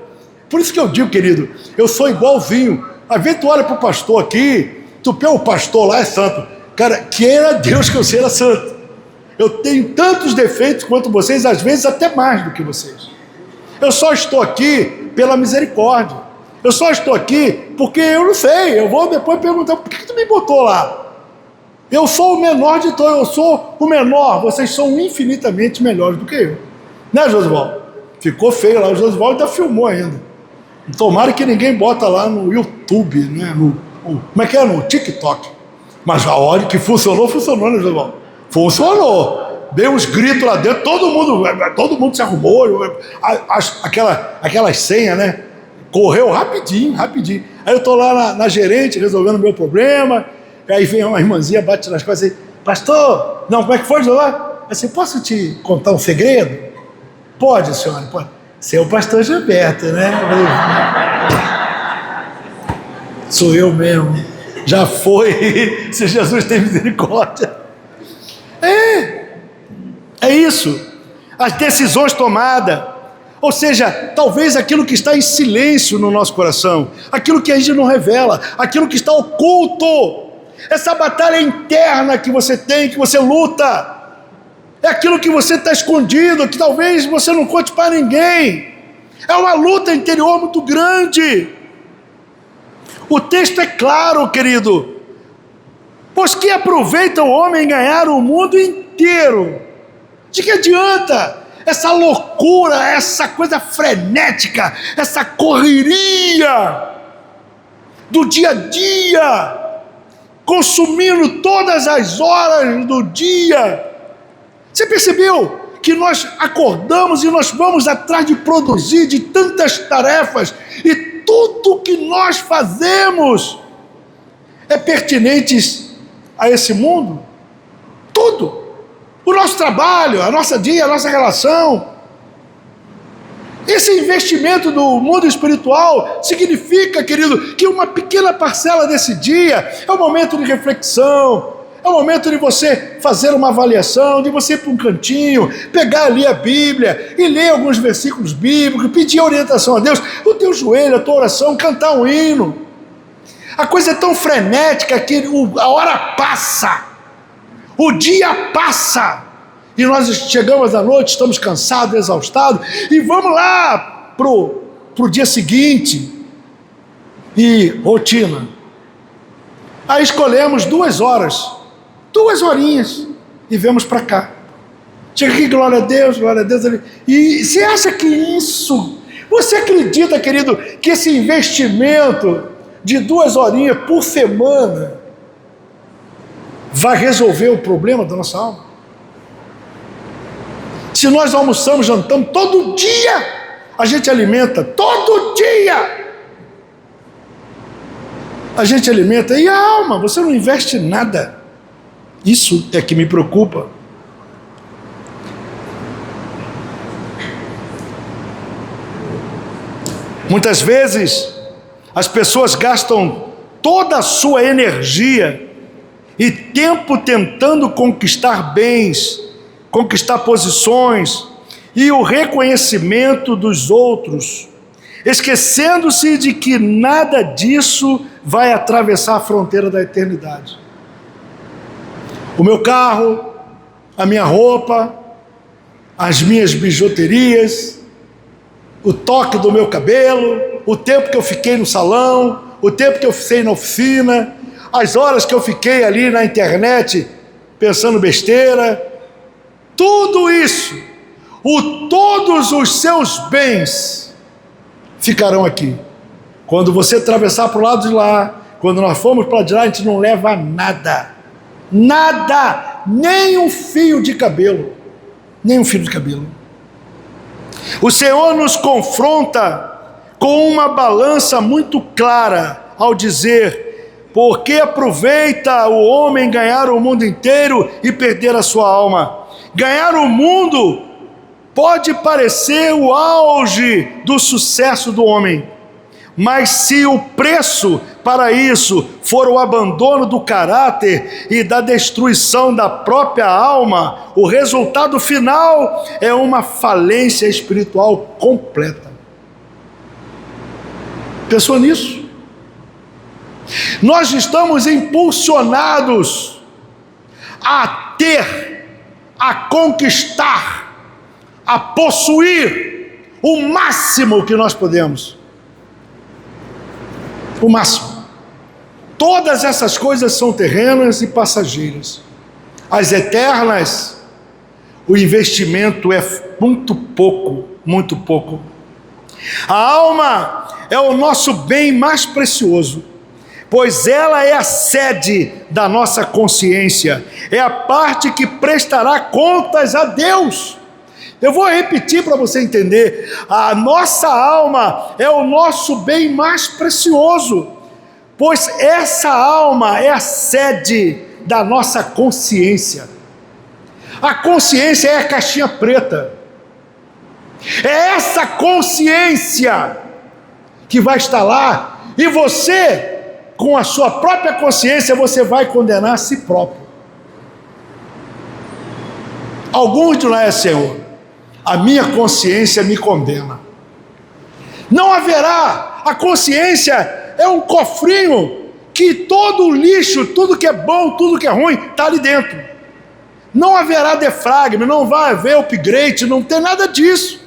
Por isso que eu digo, querido, eu sou igual vinho. Às vezes tu olha para o pastor aqui, tu pega o pastor lá, é santo. Cara, queira Deus que eu seja santo. Eu tenho tantos defeitos quanto vocês, às vezes até mais do que vocês. Eu só estou aqui pela misericórdia. Eu só estou aqui porque eu não sei. Eu vou depois perguntar, por que tu me botou lá? Eu sou o menor de todos, eu sou o menor. Vocês são infinitamente melhores do que eu. Né, Josivaldo? Ficou feio lá, o Josivaldo ainda filmou ainda. Tomara que ninguém bota lá no YouTube, né? Como é que é? No TikTok. Mas a hora que funcionou, né, Josivaldo? Funcionou. Deu uns gritos lá dentro, todo mundo se arrumou. Aquelas senhas, né? Correu rapidinho. Aí eu tô lá na gerente resolvendo o meu problema. Aí vem uma irmãzinha, bate nas costas e diz, pastor, não, como é que foi, Josivaldo? Assim, posso te contar um segredo? Pode, senhora, pode. Você é o pastor Gilberto, né? Sou eu mesmo. Já foi, se Jesus tem misericórdia. É isso. As decisões tomadas. Ou seja, talvez aquilo que está em silêncio no nosso coração, aquilo que a gente não revela, aquilo que está oculto, essa batalha interna que você tem, que você luta, é aquilo que você está escondido, que talvez você não conte para ninguém. É uma luta interior muito grande. O texto é claro, querido. Pois que aproveita o homem ganhar o mundo inteiro? De que adianta essa loucura, essa coisa frenética, essa correria do dia a dia, consumindo todas as horas do dia? Você percebeu que nós acordamos e nós vamos atrás de produzir de tantas tarefas e tudo que nós fazemos é pertinente a esse mundo? Tudo. O nosso trabalho, a nossa relação. Esse investimento do mundo espiritual significa, querido, que uma pequena parcela desse dia é um momento de reflexão, é o momento de você fazer uma avaliação, de você ir para um cantinho, pegar ali a Bíblia e ler alguns versículos bíblicos, pedir orientação a Deus, o teu joelho, a tua oração, cantar um hino. A coisa é tão frenética que a hora passa, o dia passa, e nós chegamos à noite, estamos cansados, exaustados, e vamos lá pro dia seguinte, e rotina. Aí escolhemos 2 horas, 2 horinhas, e vemos para cá. Chega aqui, glória a Deus ali. E você acha que isso, você acredita, querido, que esse investimento de 2 horinhas por semana vai resolver o problema da nossa alma? Se nós almoçamos, jantamos todo dia, a gente alimenta todo dia. A gente alimenta, e a alma? Você não investe nada. Isso é que me preocupa. Muitas vezes as pessoas gastam toda a sua energia e tempo tentando conquistar bens, conquistar posições e o reconhecimento dos outros, esquecendo-se de que nada disso vai atravessar a fronteira da eternidade. O meu carro, a minha roupa, as minhas bijuterias, o toque do meu cabelo, o tempo que eu fiquei no salão, o tempo que eu fiquei na oficina, as horas que eu fiquei ali na internet pensando besteira, tudo isso, todos os seus bens ficarão aqui. Quando você atravessar para o lado de lá, quando nós formos para de lá, a gente não leva nada, nem um fio de cabelo, O Senhor nos confronta com uma balança muito clara ao dizer: porque aproveita o homem ganhar o mundo inteiro e perder a sua alma? Ganhar o mundo pode parecer o auge do sucesso do homem, mas se o preço para isso for o abandono do caráter e da destruição da própria alma, o resultado final é uma falência espiritual completa. Pensou nisso? Nós estamos impulsionados a ter, a conquistar, a possuir o máximo que nós podemos. O máximo. Todas essas coisas são terrenas e passageiras. As eternas, o investimento é muito pouco, muito pouco. A alma é o nosso bem mais precioso, pois ela é a sede da nossa consciência, é a parte que prestará contas a Deus. Eu vou repetir para você entender: a nossa alma é o nosso bem mais precioso, pois essa alma é a sede da nossa consciência. A consciência é a caixinha preta. É essa consciência que vai estar lá, e você, com a sua própria consciência, você vai condenar a si próprio. Alguns dirão: é, Senhor, a minha consciência me condena. Não haverá. A consciência é um cofrinho que todo o lixo, tudo que é bom, tudo que é ruim, está ali dentro. Não haverá defragme, não vai haver upgrade, não tem nada disso.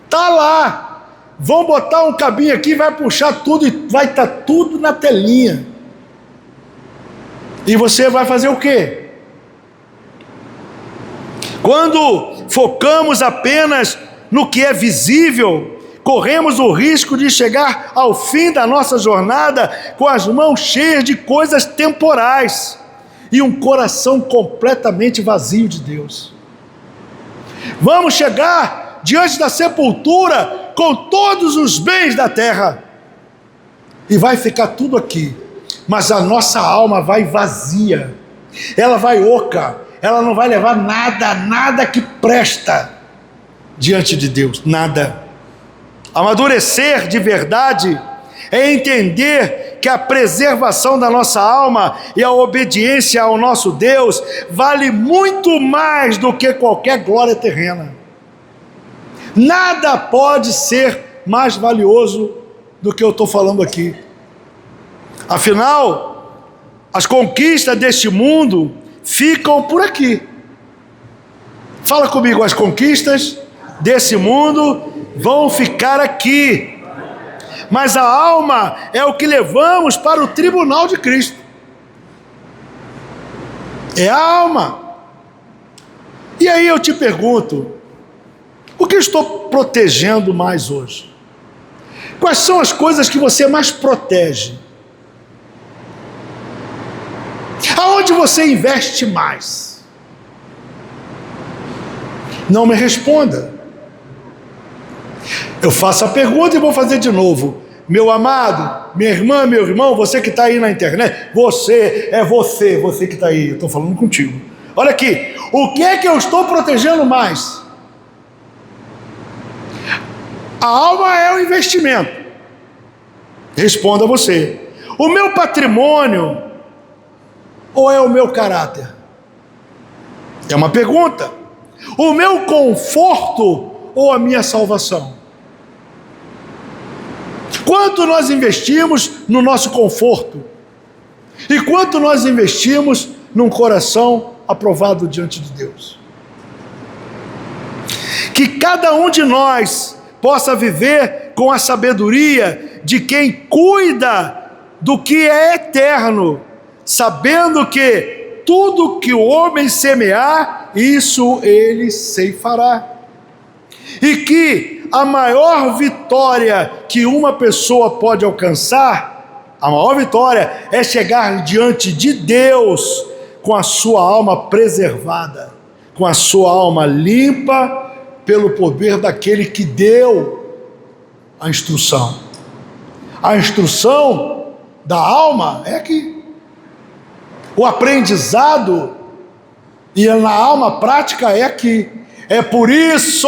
Está lá. Vão botar um cabinho aqui, vai puxar tudo e vai estar tudo na telinha. E você vai fazer o quê? Quando focamos apenas no que é visível, corremos o risco de chegar ao fim da nossa jornada com as mãos cheias de coisas temporais e um coração completamente vazio de Deus. Vamos chegar diante da sepultura com todos os bens da terra, e vai ficar tudo aqui, mas a nossa alma vai vazia, ela vai oca, ela não vai levar nada que presta diante de Deus, nada. Amadurecer de verdade é entender que a preservação da nossa alma e a obediência ao nosso Deus vale muito mais do que qualquer glória terrena. Nada pode ser mais valioso do que eu estou falando aqui. Afinal, as conquistas deste mundo ficam por aqui. Fala comigo: as conquistas desse mundo vão ficar aqui. Mas a alma é o que levamos para o tribunal de Cristo. É a alma. E aí eu te pergunto: o que eu estou protegendo mais hoje? Quais são as coisas que você mais protege? Aonde você investe mais? Não me responda. Eu faço a pergunta e vou fazer de novo. Meu amado, minha irmã, meu irmão, você que está aí na internet, você que está aí, eu estou falando contigo. Olha aqui, o que é que eu estou protegendo mais? A alma é o investimento. Responda você. O meu patrimônio ou é o meu caráter? É uma pergunta. O meu conforto ou a minha salvação? Quanto nós investimos no nosso conforto? E quanto nós investimos num coração aprovado diante de Deus? Que cada um de nós possa viver com a sabedoria de quem cuida do que é eterno, sabendo que tudo que o homem semear, isso ele ceifará. E que a maior vitória que uma pessoa pode alcançar, a maior vitória é chegar diante de Deus com a sua alma preservada, com a sua alma limpa, pelo poder daquele que deu a instrução. A instrução da alma é aqui. O aprendizado e na alma prática é aqui. É por isso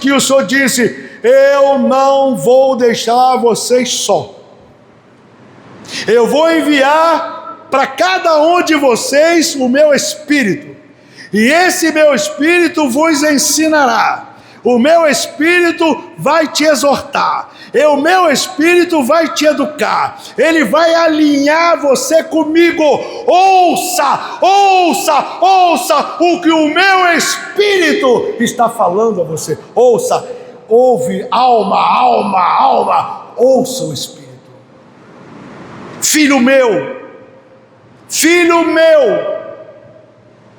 que o Senhor disse: eu não vou deixar vocês só. Eu vou enviar para cada um de vocês o meu Espírito. E esse meu Espírito vos ensinará. O meu Espírito vai te exortar. O meu Espírito vai te educar. Ele vai alinhar você comigo. Ouça o que o meu Espírito está falando a você. Ouve, alma. ouça o Espírito. Filho meu,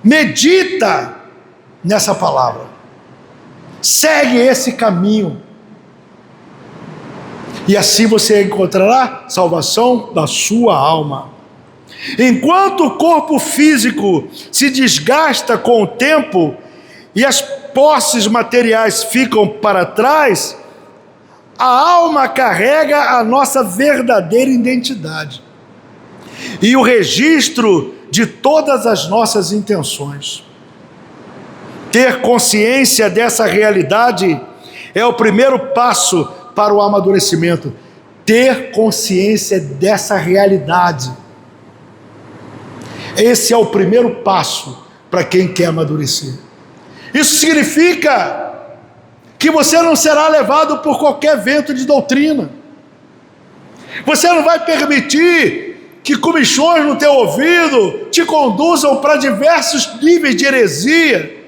medita nessa palavra, segue esse caminho, e assim você encontrará salvação da sua alma. Enquanto o corpo físico se desgasta com o tempo e as posses materiais ficam para trás, a alma carrega a nossa verdadeira identidade e o registro de todas as nossas intenções. Ter consciência dessa realidade é o primeiro passo para o amadurecimento. Ter consciência dessa realidade. Esse é o primeiro passo para quem quer amadurecer. Isso significa que você não será levado por qualquer vento de doutrina. Você não vai permitir que comichões no teu ouvido te conduzam para diversos níveis de heresia,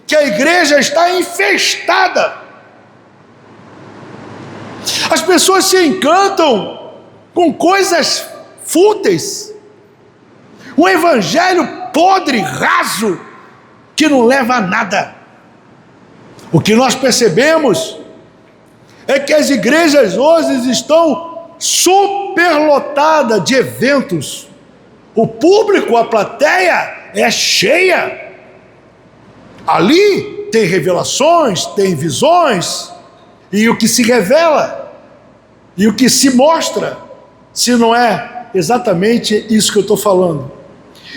que a igreja está infestada. As pessoas se encantam com coisas fúteis, um evangelho podre, raso, que não leva a nada. O que nós percebemos é que as igrejas hoje estão superlotadas de eventos. O público, a plateia é cheia. Ali tem revelações, tem visões, e o que se revela, e o que se mostra, se não é exatamente isso que eu estou falando.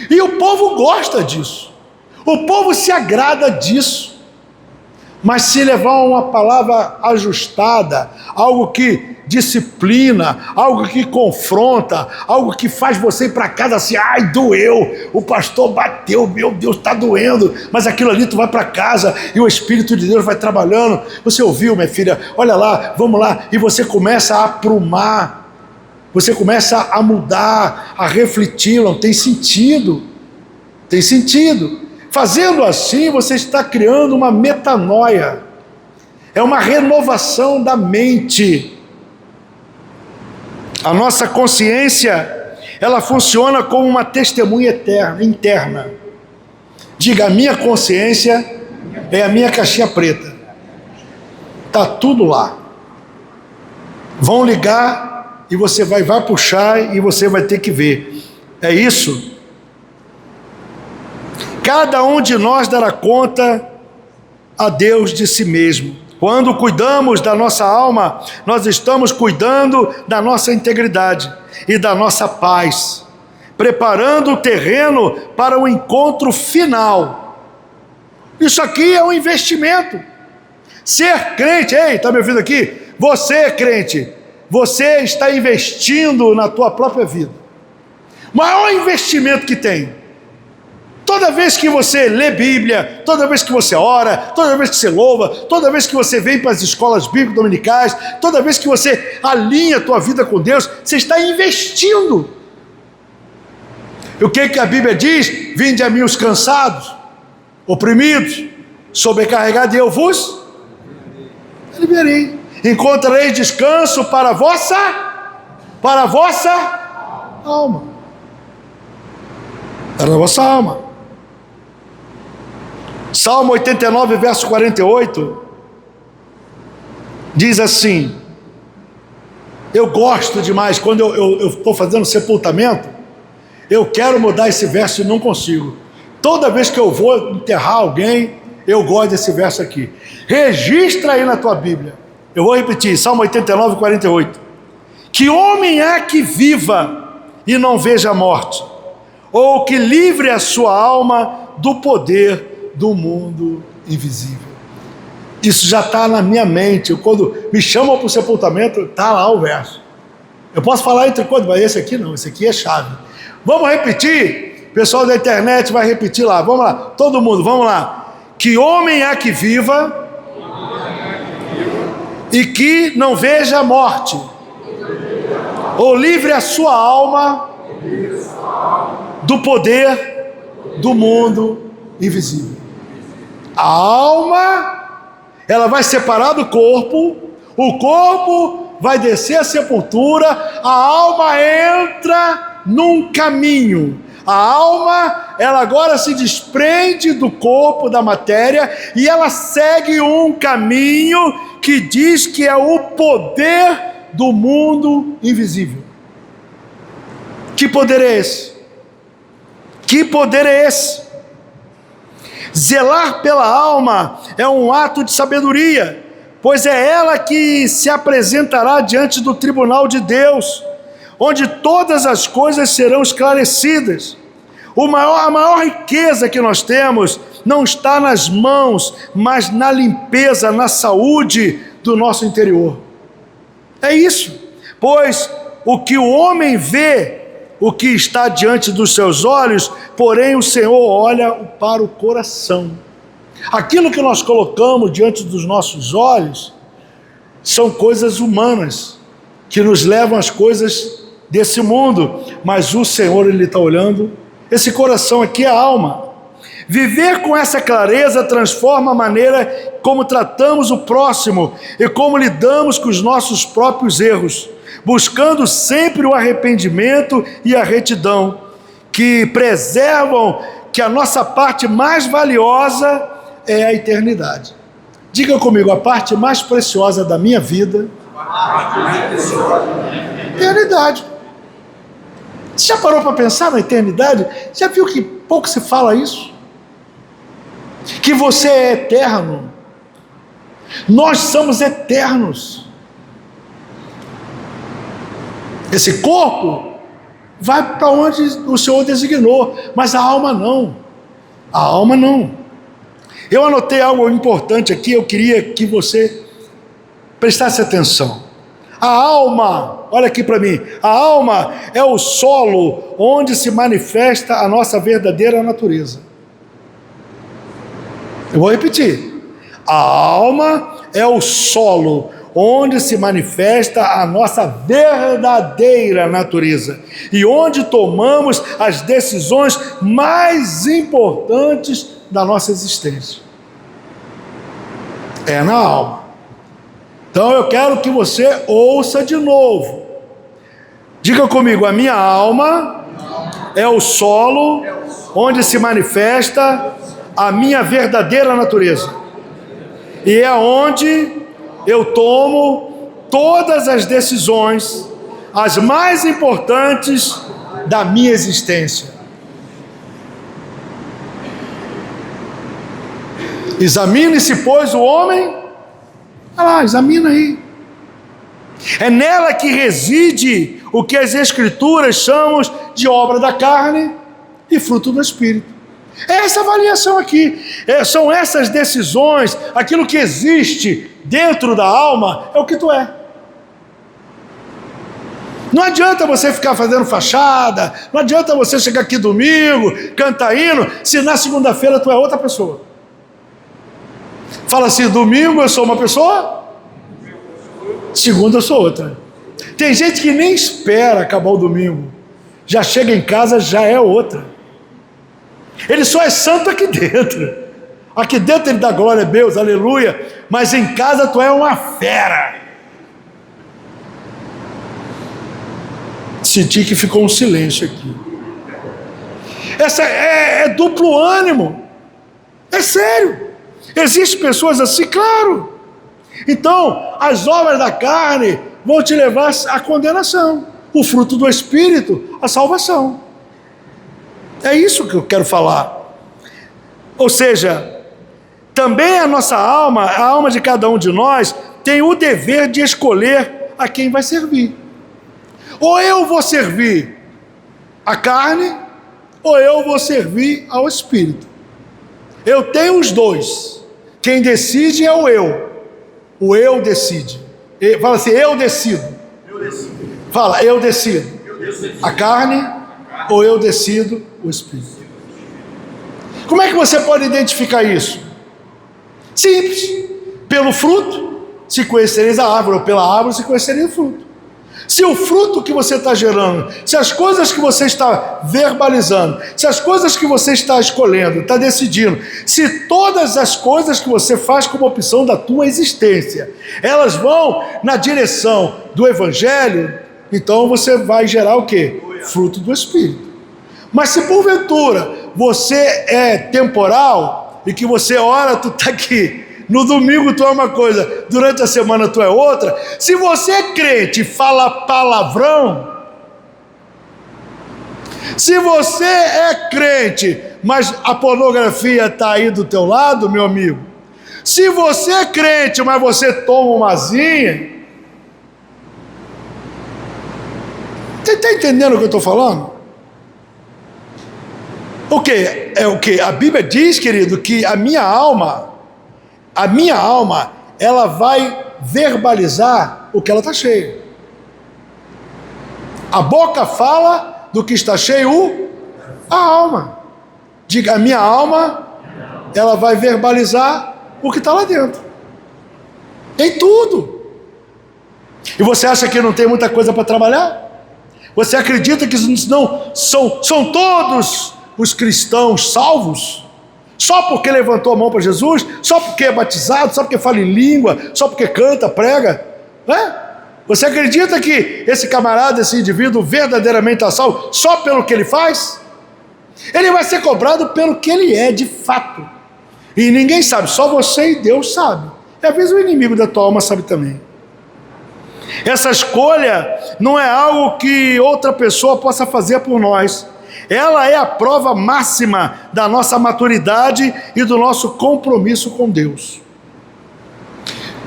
E o povo gosta disso, o povo se agrada disso, mas se levar uma palavra ajustada, algo que disciplina, algo que confronta, algo que faz você ir para casa assim, ai, doeu, o pastor bateu, meu Deus, está doendo, mas aquilo ali tu vai para casa e o Espírito de Deus vai trabalhando. Você ouviu, minha filha? Olha lá, vamos lá, e você começa a aprumar, você começa a mudar, a refletir, não tem sentido, tem sentido. Fazendo assim, você está criando uma metanoia, é uma renovação da mente. A nossa consciência, ela funciona como uma testemunha interna. Diga, a minha consciência é a minha caixinha preta. Está tudo lá. Vão ligar e você vai puxar e você vai ter que ver. É isso. Cada um de nós dará conta a Deus de si mesmo. Quando cuidamos da nossa alma, nós estamos cuidando da nossa integridade e da nossa paz, preparando o terreno para o encontro final. Isso aqui é um investimento. Ser crente, ei, está me ouvindo aqui? Você, crente, você está investindo na tua própria vida. O maior investimento que tem. Toda vez que você lê Bíblia, toda vez que você ora, toda vez que você louva, toda vez que você vem para as escolas bíblicas dominicais, toda vez que você alinha a tua vida com Deus, você está investindo. E o que a Bíblia diz? Vinde a mim os cansados, oprimidos, sobrecarregados, e eu vos liberei. Encontrarei descanso para a vossa alma. Para a vossa alma. Salmo 89, verso 48, diz assim, eu gosto demais, quando eu estou fazendo sepultamento, eu quero mudar esse verso e não consigo. Toda vez que eu vou enterrar alguém, eu gosto desse verso aqui. Registra aí na tua Bíblia, eu vou repetir, Salmo 89, 48, que homem há que viva e não veja a morte, ou que livre a sua alma do poder do mundo invisível. Isso já está na minha mente. Quando me chamam para o sepultamento, está lá o verso. Eu posso falar entre quando, mas esse aqui não, esse aqui é chave. Vamos repetir? O pessoal da internet vai repetir lá. Vamos lá, todo mundo, vamos lá. Que homem há que viva e que não veja a morte, ou livre a sua alma do poder do mundo invisível. A alma, ela vai separar do corpo, o corpo vai descer a sepultura, a alma entra num caminho. A alma, ela agora se desprende do corpo, da matéria, e ela segue um caminho que diz que é o poder do mundo invisível. Que poder é esse? Que poder é esse? Zelar pela alma é um ato de sabedoria, pois é ela que se apresentará diante do tribunal de Deus, onde todas as coisas serão esclarecidas. A maior riqueza que nós temos não está nas mãos, mas na limpeza, na saúde do nosso interior. É isso, pois o que o homem vê, o que está diante dos seus olhos, porém o Senhor olha para o coração. Aquilo que nós colocamos diante dos nossos olhos são coisas humanas, que nos levam às coisas desse mundo, mas o Senhor, Ele está olhando esse coração aqui, a alma. Viver com essa clareza transforma a maneira como tratamos o próximo e como lidamos com os nossos próprios erros, buscando sempre o arrependimento e a retidão, que preservam que a nossa parte mais valiosa é a eternidade. Diga comigo, a parte mais preciosa da minha vida é a eternidade. Você já parou para pensar na eternidade? Já viu que pouco se fala isso? Que você é eterno. Nós somos eternos. Esse corpo vai para onde o Senhor designou, mas a alma não. A alma não. Eu anotei algo importante aqui, eu queria que você prestasse atenção. A alma, olha aqui para mim, a alma é o solo onde se manifesta a nossa verdadeira natureza. Eu vou repetir. A alma é o solo onde se manifesta a nossa verdadeira natureza e onde tomamos as decisões mais importantes da nossa existência. É na alma. Então eu quero que você ouça de novo. Diga comigo, a minha alma é o solo onde se manifesta a minha verdadeira natureza. E é onde eu tomo todas as decisões, as mais importantes da minha existência. Examine-se, pois, o homem. Examina aí. É nela que reside o que as Escrituras chamam de obra da carne e fruto do Espírito. É essa avaliação aqui. São essas decisões, aquilo que existe dentro da alma, é o que tu é. Não adianta você ficar fazendo fachada, não adianta você chegar aqui domingo, cantar hino, se na segunda-feira tu é outra pessoa. Fala assim, domingo eu sou uma pessoa, segunda eu sou outra. Tem gente que nem espera acabar o domingo, já chega em casa, já é outra. Ele só é santo aqui dentro. Aqui dentro ele dá glória a Deus, aleluia, mas em casa tu é uma fera. Senti que ficou um silêncio aqui. Essa é duplo ânimo. É sério. Existem pessoas assim, claro. Então, as obras da carne vão te levar à condenação. O fruto do Espírito, a salvação. É isso que eu quero falar. Ou seja, também a nossa alma, a alma de cada um de nós, tem o dever de escolher a quem vai servir. Ou eu vou servir a carne, ou eu vou servir ao Espírito. Eu tenho os dois. Quem decide é o eu. O eu decide. Fala assim, eu decido. Fala, eu decido. A carne ou eu decido o Espírito. Como é que você pode identificar isso? Simples. Pelo fruto, se conhecereis a árvore, ou pela árvore, se conhecereis o fruto. Se o fruto que você está gerando, se as coisas que você está verbalizando, se as coisas que você está escolhendo, está decidindo, se todas as coisas que você faz como opção da tua existência, elas vão na direção do Evangelho, então você vai gerar o quê? Fruto do Espírito. Mas se porventura você é temporal e que você ora, tu está aqui, no domingo tu é uma coisa, durante a semana tu é outra. Se você é crente e fala palavrão, se você é crente, mas a pornografia está aí do teu lado, meu amigo, se você é crente, mas você toma uma asinha, você está entendendo o que eu estou falando? O que? É o que? A Bíblia diz, querido, que a minha alma, ela vai verbalizar o que ela está cheia. A boca fala do que está cheio, a alma. Diga, a minha alma, ela vai verbalizar o que está lá dentro. Em tudo. E você acha que não tem muita coisa para trabalhar? Você acredita que não são todos os cristãos salvos? Só porque levantou a mão para Jesus? Só porque é batizado? Só porque fala em língua? Só porque canta, prega? Você acredita que esse camarada, esse indivíduo verdadeiramente está salvo só pelo que ele faz? Ele vai ser cobrado pelo que ele é de fato. E ninguém sabe, só você e Deus sabe. E às vezes o inimigo da tua alma sabe também. Essa escolha não é algo que outra pessoa possa fazer por nós. Ela é a prova máxima da nossa maturidade e do nosso compromisso com Deus.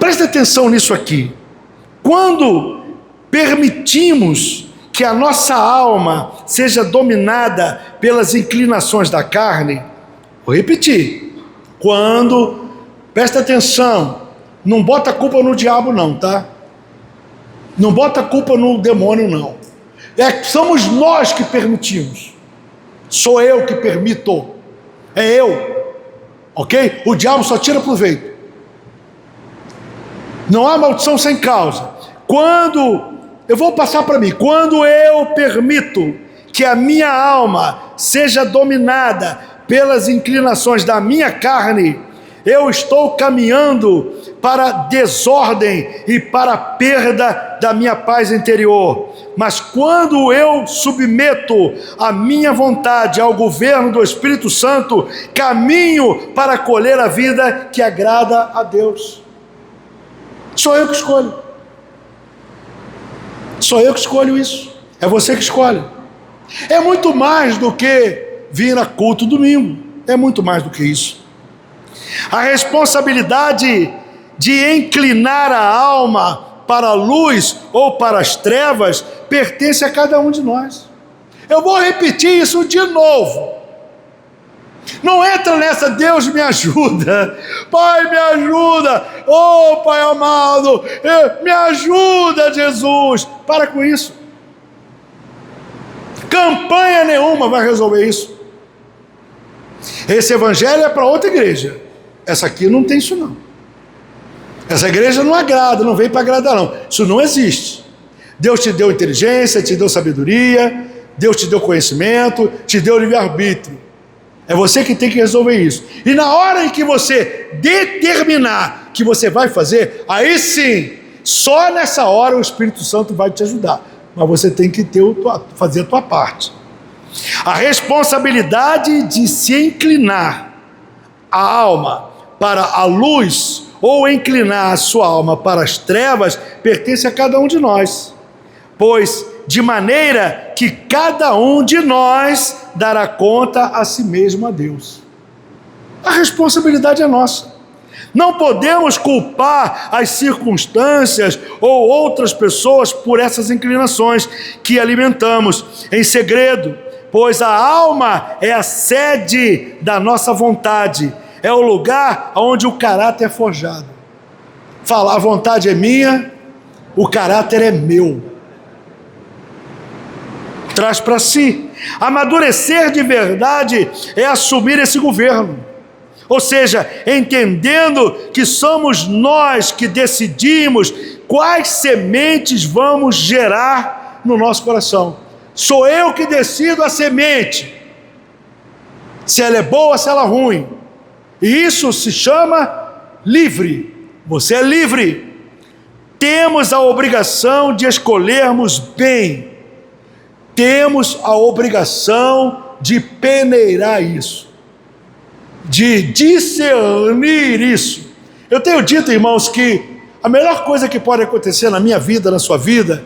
Preste atenção nisso aqui. Quando permitimos que a nossa alma seja dominada pelas inclinações da carne, vou repetir, presta atenção, não bota a culpa no diabo não, tá? Não bota a culpa no demônio não. Somos nós que permitimos. Sou eu que permito. É eu. Ok? O diabo só tira proveito. Não há maldição sem causa. Eu vou passar para mim. Quando eu permito que a minha alma seja dominada pelas inclinações da minha carne, eu estou caminhando para desordem e para a perda da minha paz interior. Mas quando eu submeto a minha vontade ao governo do Espírito Santo, caminho para colher a vida que agrada a Deus. Sou eu que escolho. Sou eu que escolho isso. É você que escolhe. É muito mais do que vir a culto domingo. É muito mais do que isso. A responsabilidade de inclinar a alma para a luz ou para as trevas pertence a cada um de nós. Eu vou repetir isso de novo. Não entra nessa, Deus me ajuda, Pai me ajuda, oh Pai amado, me ajuda Jesus. Para com isso. Campanha nenhuma vai resolver isso. Esse evangelho é para outra igreja. Essa aqui não tem isso não. Essa igreja não agrada, não veio para agradar não. Isso não existe. Deus te deu inteligência, te deu sabedoria, Deus te deu conhecimento, te deu livre-arbítrio. É você que tem que resolver isso. E na hora em que você determinar que você vai fazer, aí sim, só nessa hora o Espírito Santo vai te ajudar. Mas você tem que fazer a tua parte. A responsabilidade de se inclinar a alma para a luz ou inclinar a sua alma para as trevas pertence a cada um de nós, pois de maneira que cada um de nós dará conta a si mesmo a Deus. A responsabilidade é nossa. Não podemos culpar as circunstâncias ou outras pessoas por essas inclinações que alimentamos em segredo, pois a alma é a sede da nossa vontade, é o lugar onde o caráter é forjado. Falar a vontade é minha, o caráter é meu. Traz para si. Amadurecer de verdade é assumir esse governo. Ou seja, entendendo que somos nós que decidimos quais sementes vamos gerar no nosso coração. Sou eu que decido a semente, se ela é boa, se ela é ruim. E isso se chama livre. Você é livre. Temos a obrigação de escolhermos bem. Temos a obrigação de peneirar isso, de discernir isso. Eu tenho dito, irmãos, que a melhor coisa que pode acontecer na minha vida, na sua vida,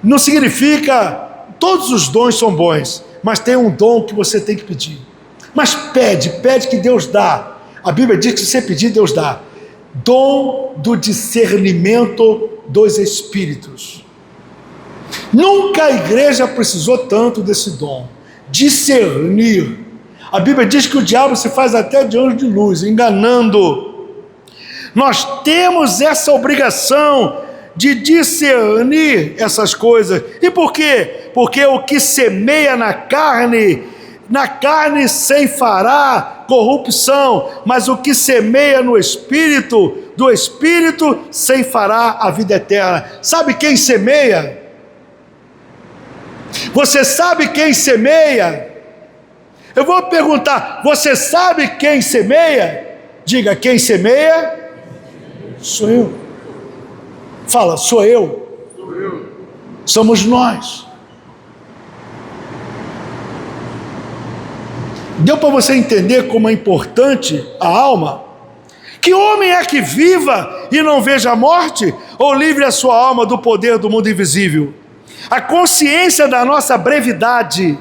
não significa todos os dons são bons, mas tem um dom que você tem que pedir. Mas pede que Deus dá. A Bíblia diz que se você pedir, Deus dá. Dom do discernimento dos espíritos. Nunca a igreja precisou tanto desse dom. Discernir. A Bíblia diz que o diabo se faz até de anjo de luz, enganando. Nós temos essa obrigação de discernir essas coisas. E por quê? Porque o que semeia na carne ceifará corrupção, mas o que semeia no Espírito, do Espírito ceifará a vida eterna. Sabe quem semeia? Você sabe quem semeia? Eu vou perguntar, você sabe quem semeia? Diga, quem semeia? Sou eu. Fala, sou eu. Sou eu. Somos nós. Deu para você entender como é importante a alma? Que homem é que viva e não veja a morte? Ou livre a sua alma do poder do mundo invisível? A consciência da nossa brevidade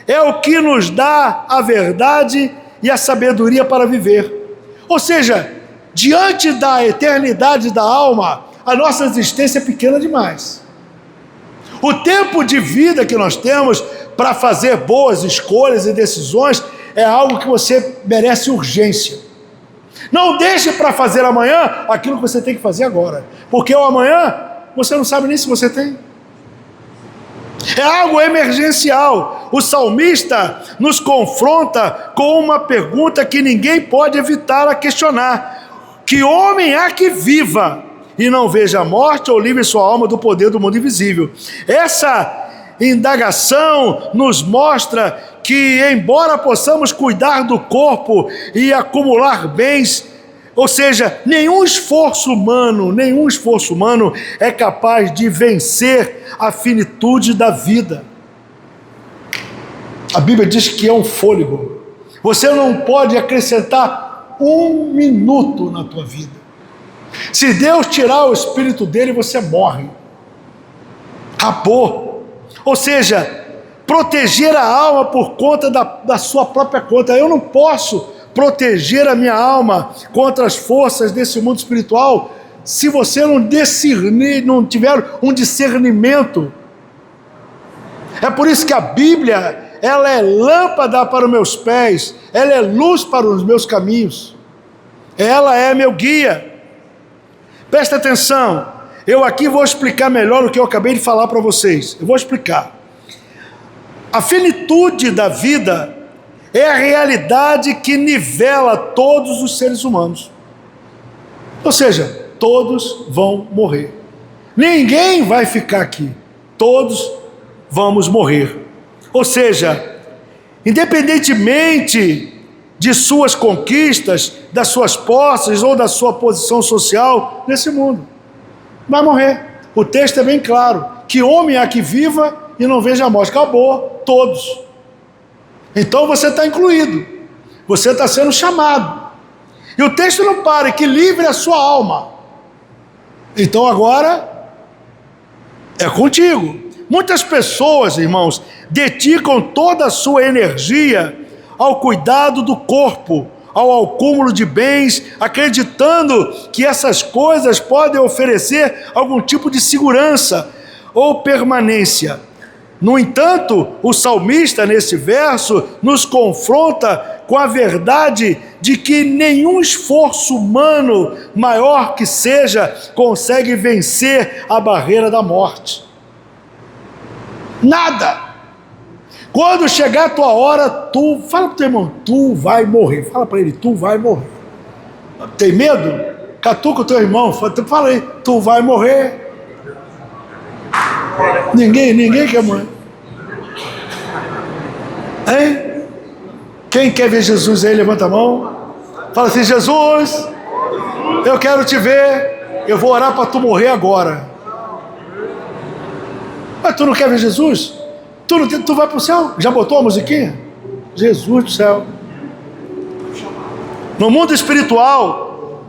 é o que nos dá a verdade e a sabedoria para viver. Ou seja, diante da eternidade da alma, a nossa existência é pequena demais. O tempo de vida que nós temos para fazer boas escolhas e decisões é algo que você merece urgência. Não deixe para fazer amanhã aquilo que você tem que fazer agora, porque o amanhã você não sabe nem se você tem. É algo emergencial. O salmista nos confronta com uma pergunta que ninguém pode evitar a questionar: que homem há que viva e não veja a morte, ou livre sua alma do poder do mundo invisível? Essa indagação nos mostra que, embora possamos cuidar do corpo e acumular bens, ou seja, nenhum esforço humano é capaz de vencer a finitude da vida. A Bíblia diz que é um fôlego. Você não pode acrescentar um minuto na tua vida. Se Deus tirar o espírito dele, você morre. Acabou. Ou seja, proteger a alma por conta da sua própria conta. Eu não posso proteger a minha alma contra as forças desse mundo espiritual se você não tiver um discernimento. É por isso que a Bíblia, ela é lâmpada para os meus pés, ela é luz para os meus caminhos, ela é meu guia. Presta atenção, eu aqui vou explicar melhor o que eu acabei de falar para vocês. Eu vou explicar. A finitude da vida é a realidade que nivela todos os seres humanos. Ou seja, todos vão morrer. Ninguém vai ficar aqui. Todos vamos morrer. Ou seja, independentemente de suas conquistas, das suas posses ou da sua posição social nesse mundo, vai morrer. O texto é bem claro: que homem há que viva e não veja a morte. Acabou, todos. Então você está incluído, você está sendo chamado. E o texto não para, que livre a sua alma. Então agora é contigo. Muitas pessoas, irmãos, dedicam toda a sua energia ao cuidado do corpo, ao acúmulo de bens, acreditando que essas coisas podem oferecer algum tipo de segurança ou permanência. No entanto, o salmista, nesse verso, nos confronta com a verdade de que nenhum esforço humano, maior que seja, consegue vencer a barreira da morte. Nada. Quando chegar a tua hora, fala para o teu irmão, tu vai morrer. Fala para ele, tu vai morrer. Tem medo? Catuca o teu irmão, fala aí, tu vai morrer. Ninguém quer morrer. Hein? Quem quer ver Jesus aí, levanta a mão. Fala assim: Jesus, eu quero te ver, eu vou orar para tu morrer agora. Mas tu não quer ver Jesus? Tu vai para o céu? Já botou a musiquinha? Jesus do céu. No mundo espiritual,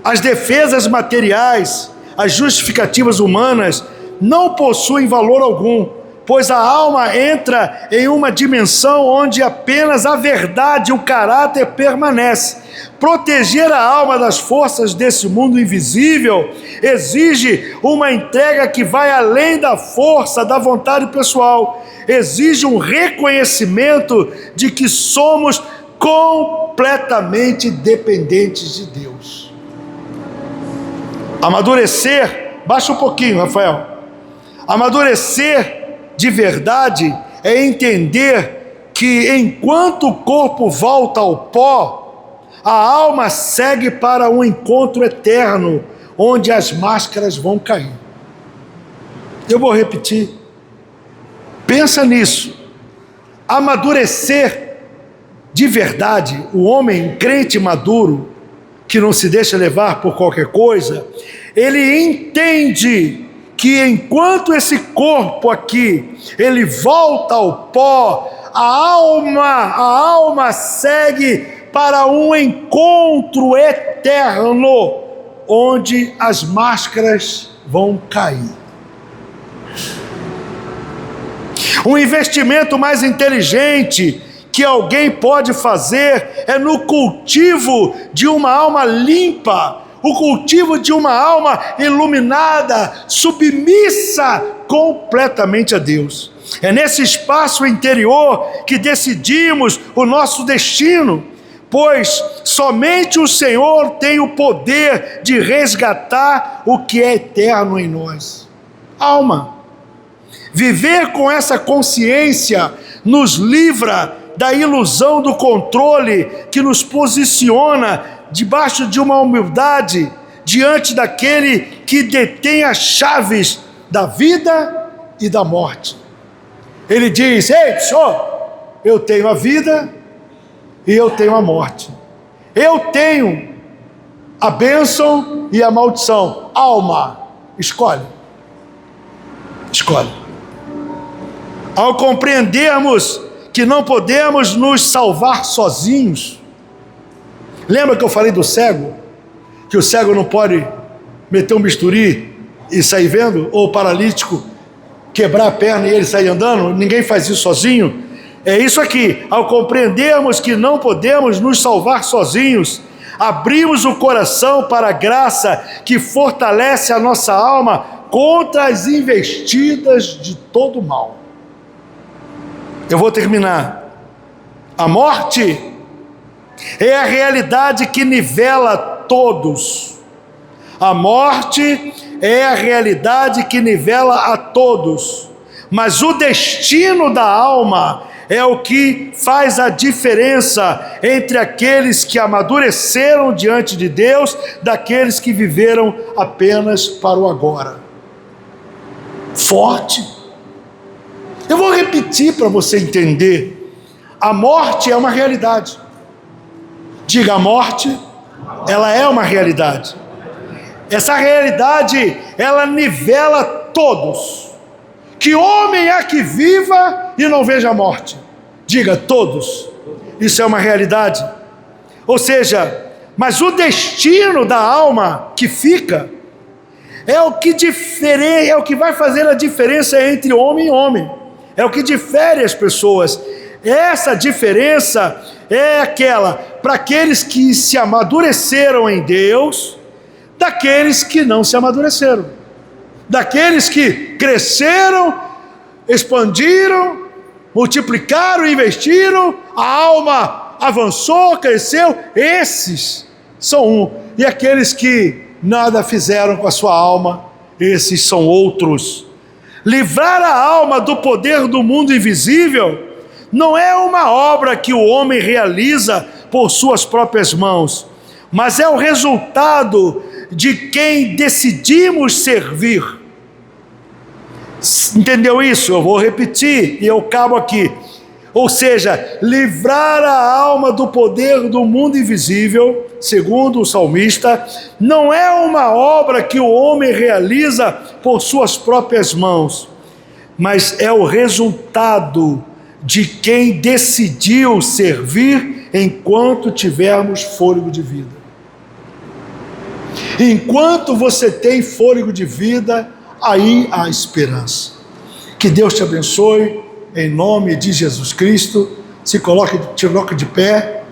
as defesas materiais, as justificativas humanas não possuem valor algum, pois a alma entra em uma dimensão onde apenas a verdade e o caráter permanecem. Proteger a alma das forças desse mundo invisível exige uma entrega que vai além da força da vontade pessoal, exige um reconhecimento de que somos completamente dependentes de Deus. Amadurecer, baixa um pouquinho, Rafael. Amadurecer de verdade é entender que enquanto o corpo volta ao pó, a alma segue para um encontro eterno, onde as máscaras vão cair. Eu vou repetir. Pensa nisso. Amadurecer de verdade, o homem crente maduro, que não se deixa levar por qualquer coisa, ele entende que enquanto esse corpo aqui, ele volta ao pó, a alma segue para um encontro eterno, onde as máscaras vão cair. Um investimento mais inteligente que alguém pode fazer é no cultivo de uma alma limpa, o cultivo de uma alma iluminada, submissa completamente a Deus. É nesse espaço interior que decidimos o nosso destino, pois somente o Senhor tem o poder de resgatar o que é eterno em nós. Alma. Viver com essa consciência nos livra da ilusão do controle que nos posiciona debaixo de uma humildade diante daquele que detém as chaves da vida e da morte. Ele diz: ei, senhor, eu tenho a vida e eu tenho a morte. Eu tenho a bênção e a maldição. Alma, escolhe. Escolhe. Ao compreendermos que não podemos nos salvar sozinhos. Lembra que eu falei do cego? Que o cego não pode meter um bisturi e sair vendo? Ou o paralítico quebrar a perna e ele sair andando? Ninguém faz isso sozinho. É isso aqui. Ao compreendermos que não podemos nos salvar sozinhos, abrimos o coração para a graça que fortalece a nossa alma contra as investidas de todo mal. Eu vou terminar. A morte é a realidade que nivela todos. A morte é a realidade que nivela a todos. Mas o destino da alma é o que faz a diferença entre aqueles que amadureceram diante de Deus, daqueles que viveram apenas para o agora. Forte. Eu vou repetir para você entender. A morte é uma realidade. Diga: a morte, ela é uma realidade. Essa realidade, ela nivela todos. Que homem é que viva e não veja a morte? Diga: todos. Isso é uma realidade. Ou seja, mas o destino da alma que fica é o que vai fazer a diferença entre homem e homem. É o que difere as pessoas. Essa diferença é aquela para aqueles que se amadureceram em Deus, daqueles que não se amadureceram, daqueles que cresceram, expandiram, multiplicaram, investiram, a alma avançou, cresceu. Esses são um. E aqueles que nada fizeram com a sua alma, esses são outros. Livrar a alma do poder do mundo invisível não é uma obra que o homem realiza por suas próprias mãos, mas é o resultado de quem decidimos servir. Entendeu isso? Eu vou repetir e eu acabo aqui. Ou seja, livrar a alma do poder do mundo invisível, segundo o salmista, não é uma obra que o homem realiza por suas próprias mãos, mas é o resultado de quem decidiu servir enquanto tivermos fôlego de vida. Enquanto você tem fôlego de vida, aí há esperança. Que Deus te abençoe, em nome de Jesus Cristo. Te coloque de pé.